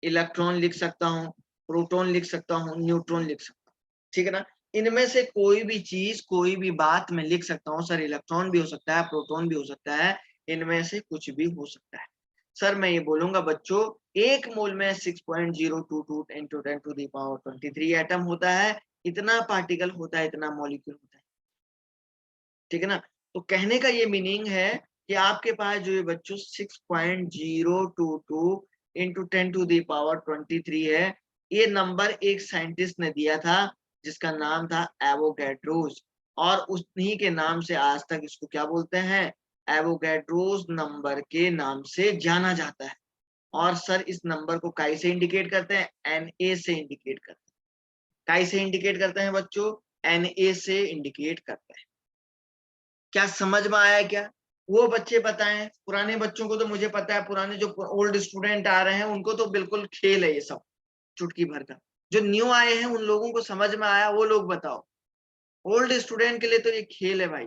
इलेक्ट्रॉन लिख सकता हूँ, प्रोटॉन लिख सकता हूँ, न्यूट्रॉन लिख सकता हूँ, ठीक है ना। इनमें से कोई भी चीज, कोई भी बात मैं लिख सकता हूँ। सर इलेक्ट्रॉन भी हो सकता है, प्रोटॉन भी हो सकता है, इनमें से कुछ भी हो सकता है। सर मैं ये बोलूंगा बच्चों, एक मोल में 6.022 into 10 to the power 23 atom होता है, इतना पार्टिकल होता है, इतना मॉलिक्यूल होता है, ठीक है ना। तो कहने का ये मीनिंग है कि आपके पास जो ये बच्चों 6.022 इंटू 10 टू दी पावर 23 है, ये नंबर एक साइंटिस्ट ने दिया था जिसका नाम था एवोगैड्रोस, और उन्हीं के नाम से आज तक इसको क्या बोलते हैं? एवोगैड्रोस नंबर के नाम से जाना जाता है। और सर इस नंबर को काय से इंडिकेट करते हैं? Na से इंडिकेट करते हैं। काय से इंडिकेट करते हैं बच्चों? Na से इंडिकेट करते हैं। क्या समझ में आया क्या? वो बच्चे बताएं, पुराने बच्चों को तो मुझे पता है, पुराने जो ओल्ड स्टूडेंट आ रहे हैं उनको तो बिल्कुल खेल है ये सब, चुटकी भर का। जो न्यू आए हैं उन लोगों को समझ में आया वो लोग बताओ। ओल्ड स्टूडेंट के लिए तो ये खेल है भाई।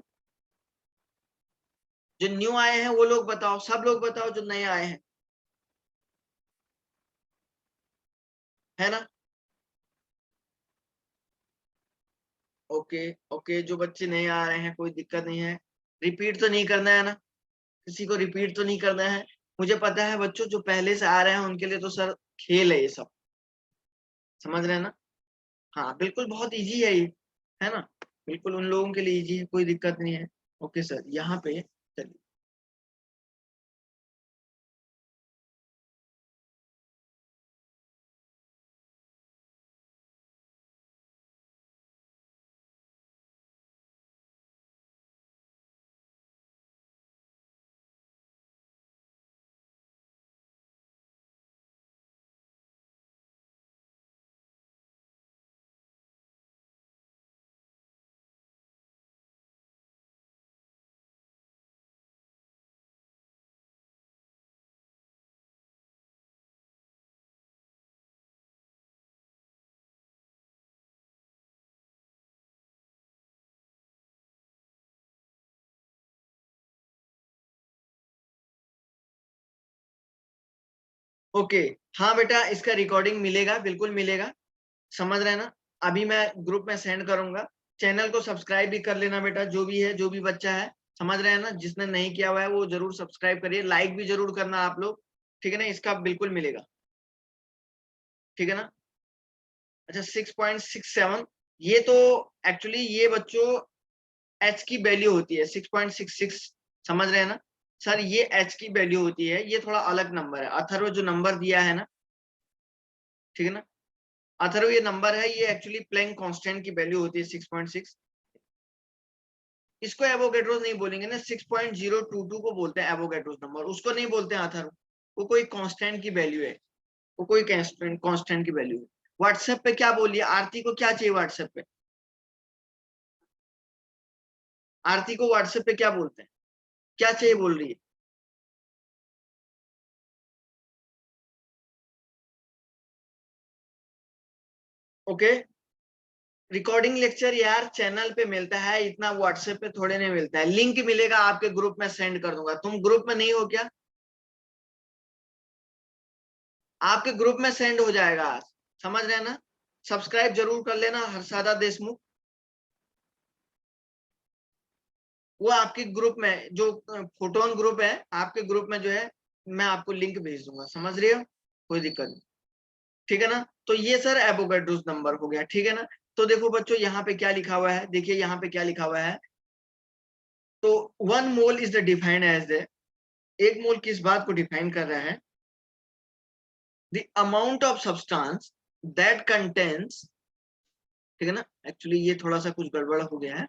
जो न्यू आए हैं वो लोग बताओ, सब लोग बताओ जो नए आए हैं, है ना। ओके ओके, जो बच्चे नए आ रहे हैं कोई दिक्कत नहीं है, रिपीट तो नहीं करना है ना, किसी को रिपीट तो नहीं करना है। मुझे पता है बच्चों जो पहले से आ रहे हैं उनके लिए तो सर खेल है ये सब, समझ रहे हैं ना। हाँ बिल्कुल बहुत इजी है ये, है ना। बिल्कुल उन लोगों के लिए इजी है, कोई दिक्कत नहीं है। ओके सर, यहाँ पे चलिए। ओके, हाँ बेटा इसका रिकॉर्डिंग मिलेगा, बिल्कुल मिलेगा, समझ रहे हैं ना। अभी मैं ग्रुप में सेंड करूंगा। चैनल को सब्सक्राइब भी कर लेना बेटा, जो भी है, जो भी बच्चा है, समझ रहे हैं ना। जिसने नहीं किया हुआ है वो जरूर सब्सक्राइब करिए, लाइक भी जरूर करना आप लोग, ठीक है ना। इसका बिल्कुल मिलेगा, ठीक है ना। अच्छा 6.67, ये तो एक्चुअली ये बच्चों एच की वैल्यू होती है 6.66, समझ रहे हैं ना सर। ये एच की वैल्यू होती है, ये थोड़ा अलग नंबर है। अथर्व जो नंबर दिया है ना, ठीक है ना, अथर्व ये नंबर है, ये एक्चुअली प्लैंक कांस्टेंट की वैल्यू होती है 6.6। इसको एवोगैड्रोस नहीं बोलेंगे ना, 6.022 को बोलते हैं एवोगैड्रोस नंबर, उसको नहीं बोलते हैं अथर्व। वो कोई कांस्टेंट की वैल्यू है, वो कोई कांस्टेंट की वैल्यू है। व्हाट्सएप पे क्या बोलिए, आरती को क्या चाहिए व्हाट्सएप पे, आरती को व्हाट्सएप पे क्या बोलते हैं, क्या चाहिए बोल रही है। ओके, रिकॉर्डिंग लेक्चर यार चैनल पे मिलता है, इतना व्हाट्सएप पे थोड़े नहीं मिलता है। लिंक मिलेगा आपके ग्रुप में, सेंड कर दूंगा। तुम ग्रुप में नहीं हो क्या, आपके ग्रुप में सेंड हो जाएगा आज, समझ रहे हैं ना। सब्सक्राइब जरूर कर लेना हर्षादा देशमुख, वो आपके ग्रुप में जो फोटोन ग्रुप है, आपके ग्रुप में जो है मैं आपको लिंक भेज दूंगा, समझ रहे हो, कोई दिक्कत नहीं, ठीक है ना। तो ये सर एवोगैड्रोस नंबर हो गया, ठीक है ना। तो देखो बच्चों यहाँ पे क्या लिखा हुआ है, देखिए यहाँ पे क्या लिखा हुआ है। तो 1 mole is the defined as the, 1 mole किस बात को डिफाइन कर रहा है, the amount of substance that contains, ठीक है ना। एक्चुअली ये थोड़ा सा कुछ गड़बड़ हो गया है।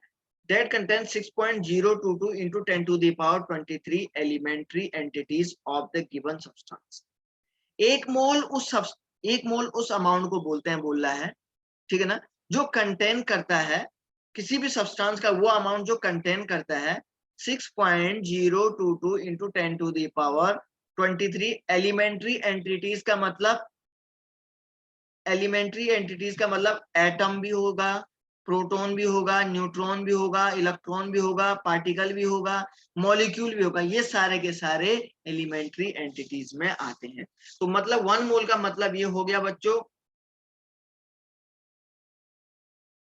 That contains 6.022 into 10 to the power 23 elementary entities of the given substance। एक मोल एक मोल उस अमाउंट को बोलते हैं, बोल रहा है, ठीक है ना, जो कंटेन करता है किसी भी सब्सटेंस का, वो अमाउंट जो कंटेन करता है 6.022 into 10 to the power 23 elementary entities का मतलब, एलिमेंट्री एंटिटीज का मतलब एटम भी होगा, प्रोटॉन भी होगा, न्यूट्रॉन भी होगा, इलेक्ट्रॉन भी होगा, पार्टिकल भी होगा, मॉलिक्यूल भी होगा, ये सारे के सारे एलिमेंट्री एंटिटीज में आते हैं। तो मतलब 1 मोल का मतलब ये हो गया बच्चों।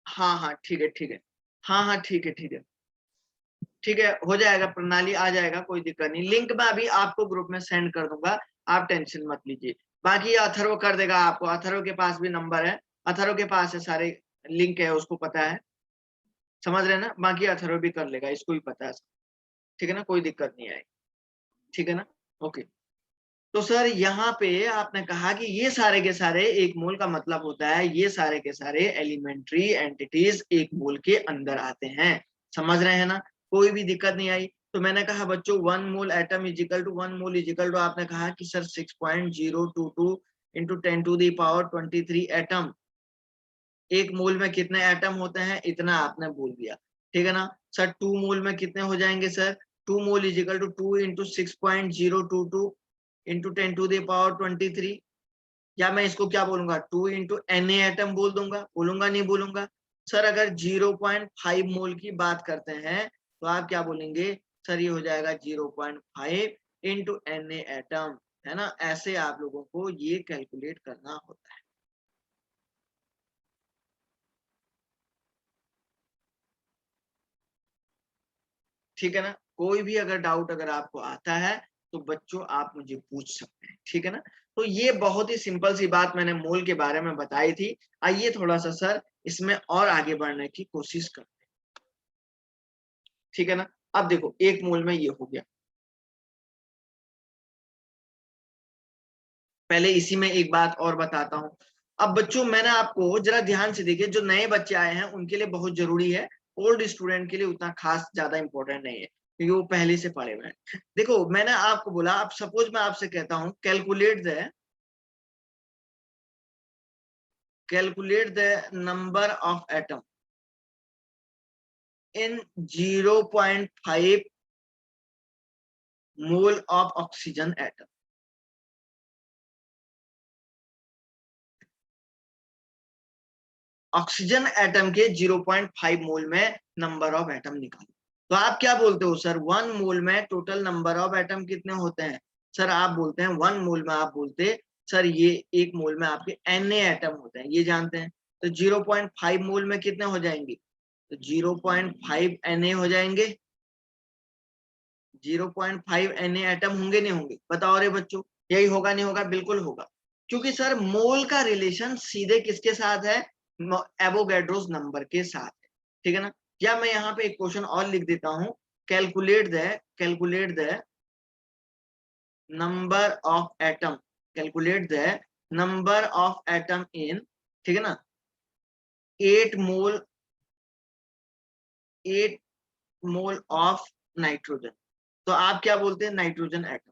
हाँ हाँ ठीक है, ठीक है, हाँ हाँ ठीक है, ठीक है, ठीक है, हो जाएगा, प्रणाली आ जाएगा, कोई दिक्कत नहीं। लिंक मैं अभी आपको ग्रुप में सेंड कर दूंगा, आप टेंशन मत लीजिए। बाकी अथर्व कर देगा आपको, अथर्व के पास भी नंबर है, अथर्व के पास है सारे लिंक है, उसको पता है, समझ रहे हैं ना। बाकी अथर्व भी कर लेगा, इसको भी पता है, ठीक है ना, कोई दिक्कत नहीं आएगी, ठीक है ना। ओके, तो सर यहाँ पे आपने कहा कि ये सारे के सारे, 1 मोल का मतलब होता है ये सारे के सारे एलिमेंट्री एंटिटीज 1 मोल के अंदर आते हैं, समझ रहे हैं ना, कोई भी दिक्कत नहीं आई। तो मैंने कहा बच्चों 1 mole atom is equal to 1 mole is equal to, आपने कहा कि sir 6.022 into 10 to the power 23 atom. 1 mole में कितने एटम होते हैं, इतना आपने बोल दिया, ठीक है ना। सर 2 मोल में कितने हो जाएंगे sir, 2 mole is equal to 2 into 6.022 into 10 to the power 23, या मैं इसको क्या बोलूंगा 2 इंटू Na एटम बोल दूंगा, बोलूंगा नहीं बोलूंगा? सर अगर 0.5 मोल की बात करते हैं तो आप क्या बोलेंगे सर, ये हो जाएगा 0.5 इंटू Na एटम, है ना? ऐसे आप लोगों को ये कैलकुलेट करना होता है। ठीक है ना? कोई भी अगर डाउट अगर आपको आता है तो बच्चों आप मुझे पूछ सकते हैं, ठीक है ना? तो ये बहुत ही सिंपल सी बात मैंने मोल के बारे में बताई थी। आइए थोड़ा सा सर इसमें और आगे बढ़ने की कोशिश करते हैं, ठीक है ना? अब देखो 1 मोल में ये हो गया। पहले इसी में एक बात और बताता हूं। अब बच्चों मैंने आपको जरा ध्यान से देखिए, जो नए बच्चे आए हैं उनके लिए बहुत जरूरी है, ओल्ड स्टूडेंट के लिए उतना खास ज्यादा इंपॉर्टेंट नहीं है क्योंकि वो पहले से पढ़े हुए हैं। देखो मैंने आपको बोला, अब सपोज मैं आपसे कहता हूं calculate the number of atom in 0.5 mole of oxygen atom. Oxygen atom के 0.5 मोल में नंबर ऑफ एटम निकालो। तो आप क्या बोलते हो सर, 1 मोल में टोटल नंबर ऑफ एटम कितने होते हैं? सर आप बोलते हैं 1 मोल में, आप बोलते सर ये 1 मोल में आपके Na एटम होते हैं, ये जानते हैं। तो 0.5 मोल में कितने हो जाएंगे? तो 0.5 Na हो जाएंगे। 0.5 Na एटम होंगे नहीं होंगे? बताओ रे बच्चों, यही होगा नहीं होगा? बिल्कुल होगा, क्योंकि सर मोल का रिलेशन सीधे किसके साथ है? एवोगैड्रोस नंबर के साथ है, ठीक है ना? या मैं यहाँ पे एक क्वेश्चन और लिख देता हूं, calculate the number of atom, calculate the number of atom in, ठीक है ना, 8 मोल ऑफ नाइट्रोजन। तो आप क्या बोलते हैं? Nitrogen atom.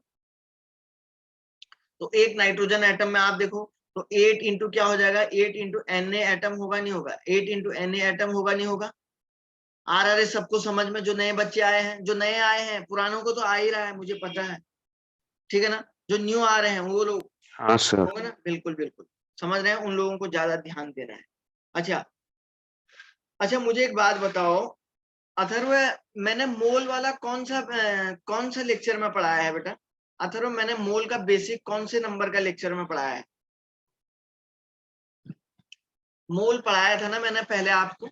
तो एक नाइट्रोजन एटम में आप देखो तो 8 इंटू क्या हो जाएगा? 8 इंटू Na एटम होगा नहीं होगा? 8 इंटू Na एटम होगा नहीं होगा? आ रहा है सबको समझ में? जो नए बच्चे आए हैं, जो नए आए हैं, पुरानों को तो आ ही रहा है मुझे पता है, ठीक है ना? जो न्यू आ रहे हैं वो लोग हाँ सर। होंगे ना? बिल्कुल बिल्कुल समझ रहे हैं, उन लोगों को ज्यादा ध्यान देना है। अच्छा अच्छा, मुझे एक बात बताओ अथर्व, मैंने मोल वाला कौन सा लेक्चर में पढ़ाया है बेटा? अथर्व मैंने मोल का बेसिक कौन से नंबर का लेक्चर में पढ़ाया है? मोल पढ़ाया था ना मैंने पहले आपको?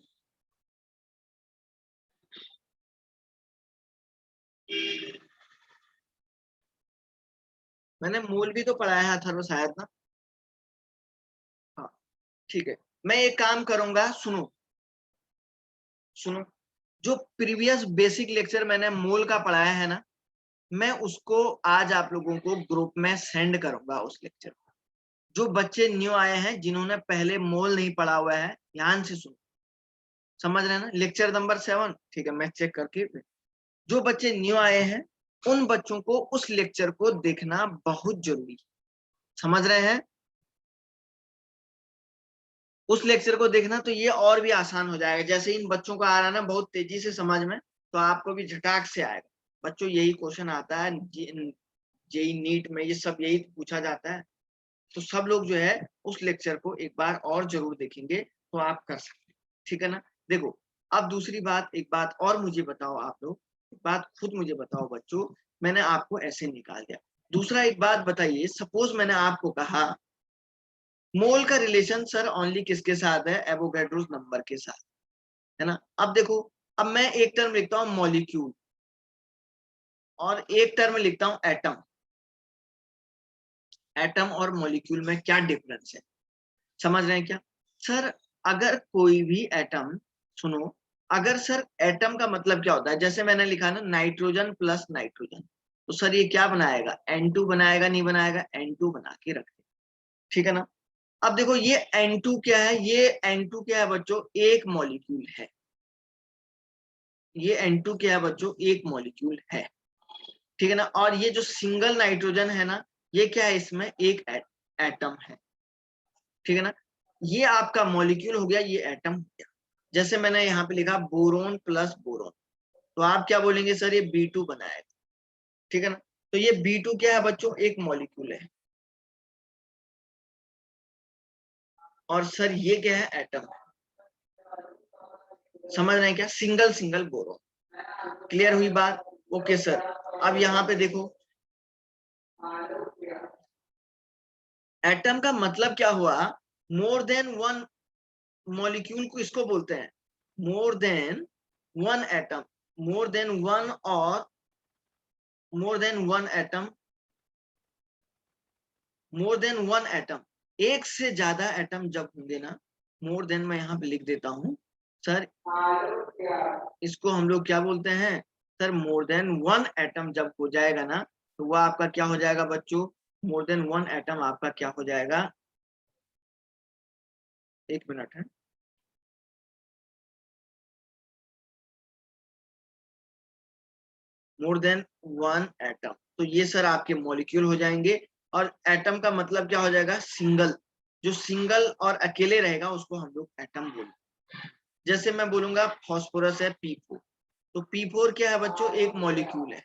मैंने मोल भी तो पढ़ाया है अथर्व शायद ना? हाँ ठीक है, मैं एक काम करूंगा, सुनो सुनो, जो प्रीवियस बेसिक लेक्चर मैंने मोल का पढ़ाया है ना, मैं उसको आज आप लोगों को ग्रुप में सेंड करूंगा उस लेक्चर को। जो बच्चे न्यू आए हैं, जिन्होंने पहले मोल नहीं पढ़ा हुआ है, ध्यान से सुनो, समझ रहे हैं ना? लेक्चर नंबर 7, ठीक है, मैं चेक करके, जो बच्चे न्यू आए हैं उन बच्चों को उस लेक्चर को देखना बहुत जरूरी है, समझ रहे हैं? उस लेक्चर को देखना तो ये और भी आसान हो जाएगा। जैसे इन बच्चों को आ रहा है ना बहुत तेजी से समझ में, तो आपको भी झटाक से आएगा। बच्चों यही क्वेश्चन आता है जेई नीट में, ये सब यही पूछा जाता है। तो सब लोग जो है उस लेक्चर को एक बार और जरूर देखेंगे तो आप कर सकते हैं, ठीक है ना? देखो अब दूसरी बात, एक बात और मुझे बताओ आप लोग, एक बात खुद मुझे बताओ बच्चों, मैंने आपको ऐसे निकाल दिया। दूसरा एक बात बताइए, सपोज मैंने आपको कहा मोल का रिलेशन सर ओनली किसके साथ है? एवोगैड्रोस नंबर के साथ, है ना? अब देखो, अब मैं एक टर्म लिखता हूं मॉलिक्यूल और एक टर्म लिखता हूं एटम। एटम और मॉलिक्यूल में क्या डिफरेंस है, समझ रहे हैं क्या? सर अगर कोई भी एटम, सुनो, अगर सर एटम का मतलब क्या होता है? जैसे मैंने लिखा ना नाइट्रोजन प्लस नाइट्रोजन, तो सर ये क्या बनाएगा? N2 बनाएगा नहीं बनाएगा? N2 बना के रखते, ठीक है ना? अब देखो ये N2 क्या है? ये N2 क्या है बच्चों? एक मॉलिक्यूल है। ये N2 क्या है बच्चों? एक मॉलिक्यूल है, ठीक है ना? और ये जो सिंगल नाइट्रोजन है ना, ये क्या है? इसमें एक एटम है, ठीक है ना? ये आपका मॉलिक्यूल हो गया, ये एटम हो गया। जैसे मैंने यहाँ पे लिखा बोरोन प्लस बोरोन, तो आप क्या बोलेंगे? सर ये B2 बनाएगा, ठीक है ना? तो ये B2 क्या है बच्चों? एक मॉलिक्यूल है। और सर ये क्या है, एटम। समझ रहे हैं क्या, सिंगल सिंगल बोरोन। क्लियर हुई बात? Okay sir. अब यहाँ पे देखो, एटम का मतलब क्या हुआ, मोर देन वन मॉलिक्यूल को इसको बोलते हैं more than one atom, more than one और more than one atom, more than one atom, एक से ज्यादा एटम जब होंगे ना, मोर देन मैं यहाँ पे लिख देता हूं सर, इसको हम लोग क्या बोलते हैं सर, मोर देन वन एटम जब हो जाएगा ना, तो वह आपका क्या हो जाएगा बच्चों, मोर देन वन एटम आपका क्या हो जाएगा, एक मिनट है, मोर देन वन एटम, तो ये सर आपके मॉलिक्यूल हो जाएंगे। और एटम का मतलब क्या हो जाएगा, सिंगल, जो सिंगल और अकेले रहेगा उसको हम लोग एटम बोलते। जैसे मैं बोलूंगा फास्फोरस है P4, तो P4 क्या है बच्चों, एक मॉलिक्यूल है।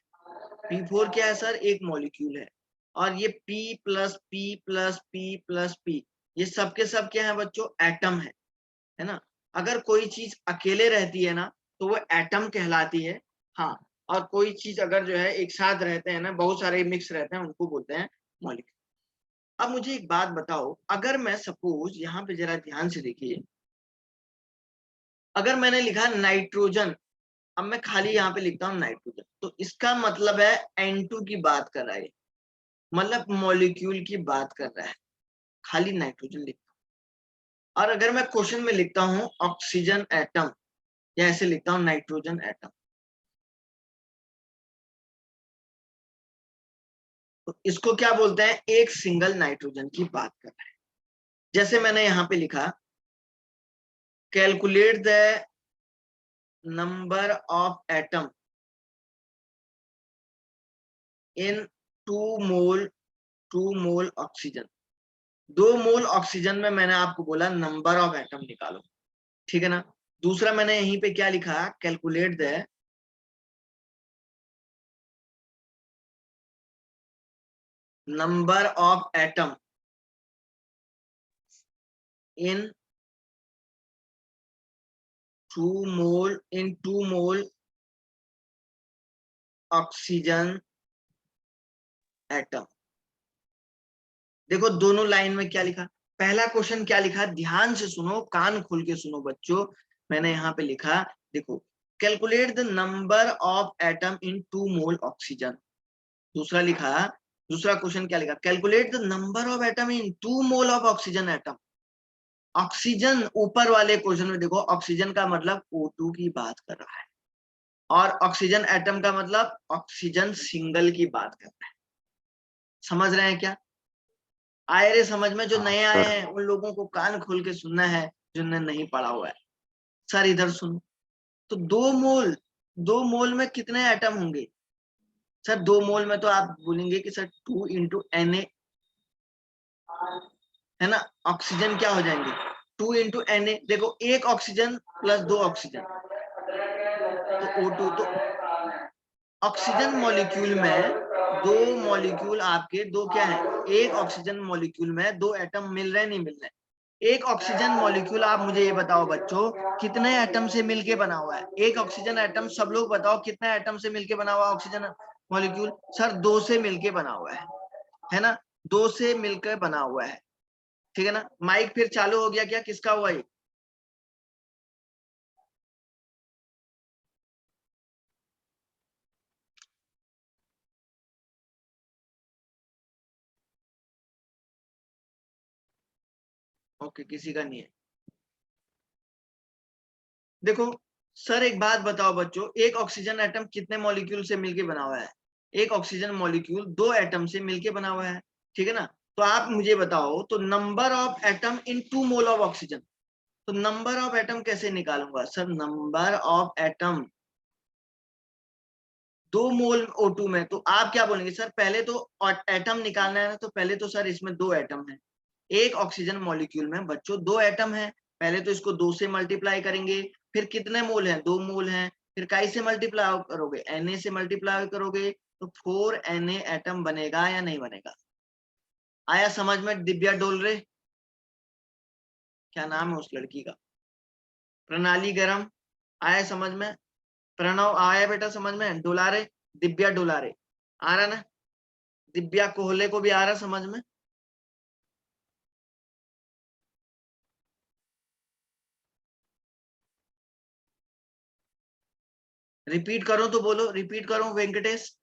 P4 क्या है सर, एक मॉलिक्यूल है। और ये P plus P plus P plus P, ये सब के सब क्या है बच्चों, एटम है ना। अगर कोई चीज अकेले रहती है ना, तो वो एटम कहलाती है। हाँ, और कोई चीज अगर जो है एक साथ रहते हैं ना, बहुत सारे मिक्स रहते हैं, उनको बोलते हैं मॉलिक्यूल। अब मुझे एक बात बताओ, अगर मैं सपोज यहाँ पे जरा ध्यान से देखिए, अगर मैंने लिखा नाइट्रोजन, अब मैं खाली यहाँ पे लिखता हूँ नाइट्रोजन, तो इसका मतलब है N2 की बात कर रहा है, मतलब मॉलिक्यूल की बात कर रहा है, खाली नाइट्रोजन लिखता हूँ। और अगर मैं क्वेश्चन में लिखता हूँ ऑक्सीजन एटम, या ऐसे लिखता हूँ नाइट्रोजन एटम, तो इसको क्या बोलते हैं, एक सिंगल नाइट्रोजन की बात कर रहा है। जैसे मैंने यहाँ पे लिखा, calculate the number of atom in 2 mole oxygen. 2 mole oxygen में मैंने आपको बोला नंबर ऑफ एटम निकालो, ठीक है ना। दूसरा मैंने यहीं पे क्या लिखा, calculate the number of atom in 2 mole oxygen atom. देखो दोनों लाइन में क्या लिखा, पहला क्वेश्चन क्या लिखा, ध्यान से सुनो, कान खोल के सुनो बच्चों। मैंने यहाँ पे लिखा, देखो, calculate the number of atom in 2 mole oxygen. दूसरा लिखा, दूसरा क्वेश्चन क्या लिखा, calculate the number of atom in 2 mole of oxygen atom. Oxygen ऊपर वाले क्वेश्चन में देखो, ऑक्सीजन का मतलब O2 की बात कर रहा है, और ऑक्सीजन एटम का मतलब ऑक्सीजन सिंगल की बात कर रहा है। समझ रहे हैं क्या, आए रे समझ में? जो नए आए हैं उन लोगों को कान खोल के सुनना है, जिन्होंने नहीं पढ़ा हुआ है। सर इधर सुनो, तो 2 मोल, 2 मोल में कितने एटम होंगे सर? 2 मोल में तो आप बोलेंगे कि सर 2 × Na, है ना। ऑक्सीजन क्या हो जाएंगे, 2 × Na। देखो, एक ऑक्सीजन प्लस 2 ऑक्सीजन, तो O2। तो ऑक्सीजन मॉलिक्यूल में 2 मॉलिक्यूल आपके, दो क्या है, एक ऑक्सीजन मॉलिक्यूल में 2 एटम मिल रहे, नहीं मिल रहे। एक ऑक्सीजन मॉलिक्यूल, आप मुझे ये बताओ बच्चों, कितने एटम से मिलके बना हुआ है? एक ऑक्सीजन एटम, सब लोग बताओ, कितने एटम से मिलके बना हुआ ऑक्सीजन मॉलिक्यूल? सर 2 से मिलके बना हुआ है ना, 2 से मिलकर बना हुआ है, ठीक है ना। माइक फिर चालू हो गया क्या, किसका हुआ ये? ओके, किसी का नहीं है। देखो सर, एक बात बताओ बच्चों, एक ऑक्सीजन एटम कितने मॉलिक्यूल से मिलके बना हुआ है? एक ऑक्सीजन मॉलिक्यूल 2 एटम से मिलके बना हुआ है, ठीक है ना। तो आप मुझे बताओ, तो number of atom in 2 mole of oxygen, तो नंबर ऑफ एटम कैसे निकालूंगा sir? Number of atom 2 mole O2 में, तो आप क्या बोलेंगे सर, पहले तो एटम निकालना है ना, तो पहले तो सर इसमें 2 एटम है। एक ऑक्सीजन मॉलिक्यूल में बच्चों 2 एटम है, पहले तो इसको 2 से मल्टीप्लाई करेंगे, फिर कितने मोल हैं, 2 मोल हैं, फिर काई से मल्टीप्लाई करोगे, Na से मल्टीप्लाई करोगे, तो 4Na एटम बनेगा या नहीं बनेगा? आया समझ में दिव्या डोलरे? क्या नाम है उस लड़की का? प्रणाली गरम आया समझ में? प्रणव आया बेटा समझ में? डुलारे, दिव्या डुलारे आ रहा ना? दिव्या कोहले को भी आ रहा समझ में? रिपीट करो तो बोलो, रिपीट करो वेंकटेश।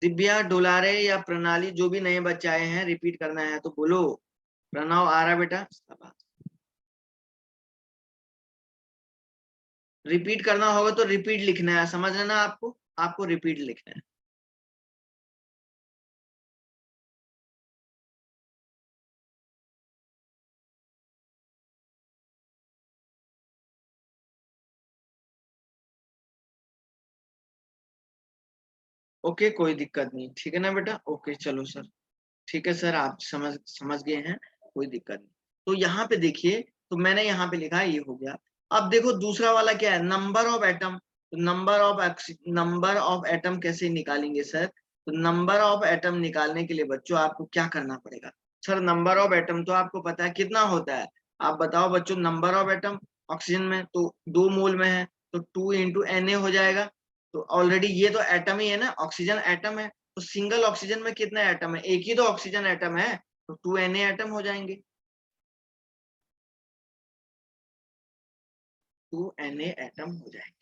दिव्या डोलारे या प्रणाली, जो भी नए बच्चे आए हैं, रिपीट करना है तो बोलो। प्रणव आ रहा बेटा? रिपीट करना होगा तो रिपीट लिखना है, समझ लेना आपको, आपको रिपीट लिखना है। ओके कोई दिक्कत नहीं, ठीक है ना बेटा? ओके चलो सर, ठीक है सर, आप समझ समझ गए हैं, कोई दिक्कत नहीं। तो यहाँ पे देखिए, तो मैंने यहाँ पे लिखा है, ये हो गया। अब देखो दूसरा वाला क्या है, नंबर ऑफ एटम। तो नंबर ऑफ एटम कैसे निकालेंगे सर? तो नंबर ऑफ एटम निकालने के लिए बच्चों आपको क्या करना पड़ेगा? सर नंबर ऑफ एटम तो आपको पता है कितना होता है, आप बताओ बच्चों। नंबर ऑफ एटम ऑक्सीजन में तो 2 मोल में है, तो 2 इंटू Na हो जाएगा। तो ऑलरेडी ये तो एटम ही है ना, ऑक्सीजन एटम है। तो सिंगल ऑक्सीजन में कितने एटम है? एक ही तो ऑक्सीजन एटम है, तो 2 Na एटम हो जाएंगे। 2 Na एटम हो जाएंगे।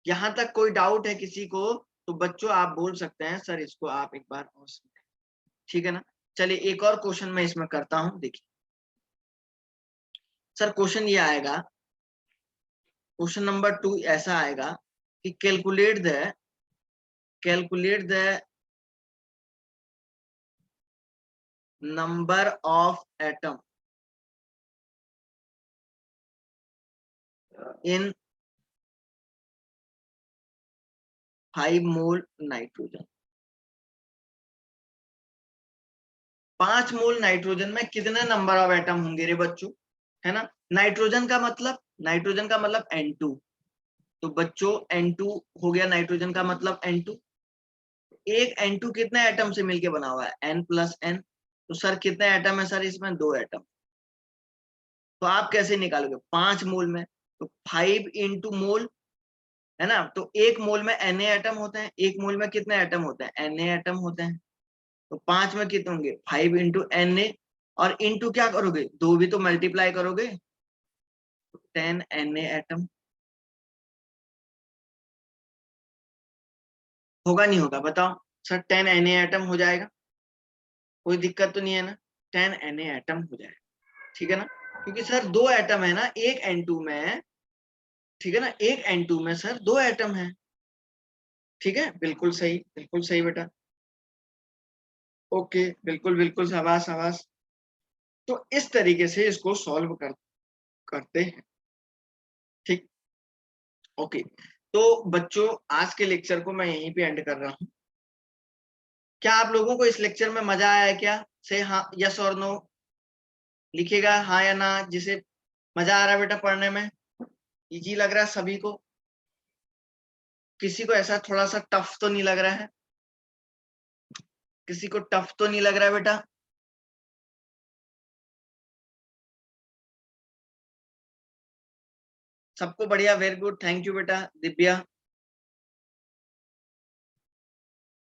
यहां तक कोई डाउट है किसी को? तो बच्चों आप बोल सकते हैं सर इसको आप एक बार और समझाएं। ठीक है ना? चलिए एक और क्वेश्चन मैं इसमें करता हूं, देखिए सर क्वेश्चन ये आएगा, क्वेश्चन नंबर 2 ऐसा आएगा कि calculate the number of atom in 5 mole nitrogen. 5 mole nitrogen में कितने नंबर ऑफ एटम होंगे रे बच्चों? है ना? नाइट्रोजन का मतलब N2। तो बच्चों N2 हो गया, नाइट्रोजन का मतलब N2। एक N2 कितने एटम से मिलके बना हुआ है? N plus N। तो सर कितने एटम है सर इसमें? 2 एटम। तो आप कैसे निकालोगे? 5 मोल में तो 5 इंटू मोल, है ना? तो एक मोल में Na एटम होते हैं, एक मोल में कितने एटम होते हैं? Na एटम होते हैं। तो 5 में कितने होंगे? 5 इंटू Na, और इंटू क्या करोगे? 2 भी तो मल्टीप्लाई करोगे, 10 Na एटम। होगा नहीं होगा बताओ सर? 10 Na एटम हो जाएगा, कोई दिक्कत तो नहीं है ना? 10 Na एटम हो जाएगा, ठीक है ना? क्योंकि सर 2 एटम है ना एक N2 में, ठीक है ना? एक N2 में सर 2 एटम है, ठीक है? बिल्कुल सही बेटा। ओके बिल्कुल बिल्कुल, शाबाश शाबाश। तो इस तरीके से इसको सॉल्व करते हैं, ठीक? ओके, तो बच्चों आज के लेक्चर को मैं यहीं पे एंड कर रहा हूँ। क्या आप लोगों को इस लेक्चर में मजा आया है क्या? से हाँ, यस और नो लिखिएगा, हाँ या ना। जिसे मजा आ रहा है बेटा पढ़ने में, इजी लग रहा है सभी को? किसी को ऐसा थोड़ा सा टफ तो नहीं लग रहा है? किसी को टफ तो नहीं लग रहा है बेटा? सबको बढ़िया, वेरी गुड, थैंक यू बेटा दिव्या।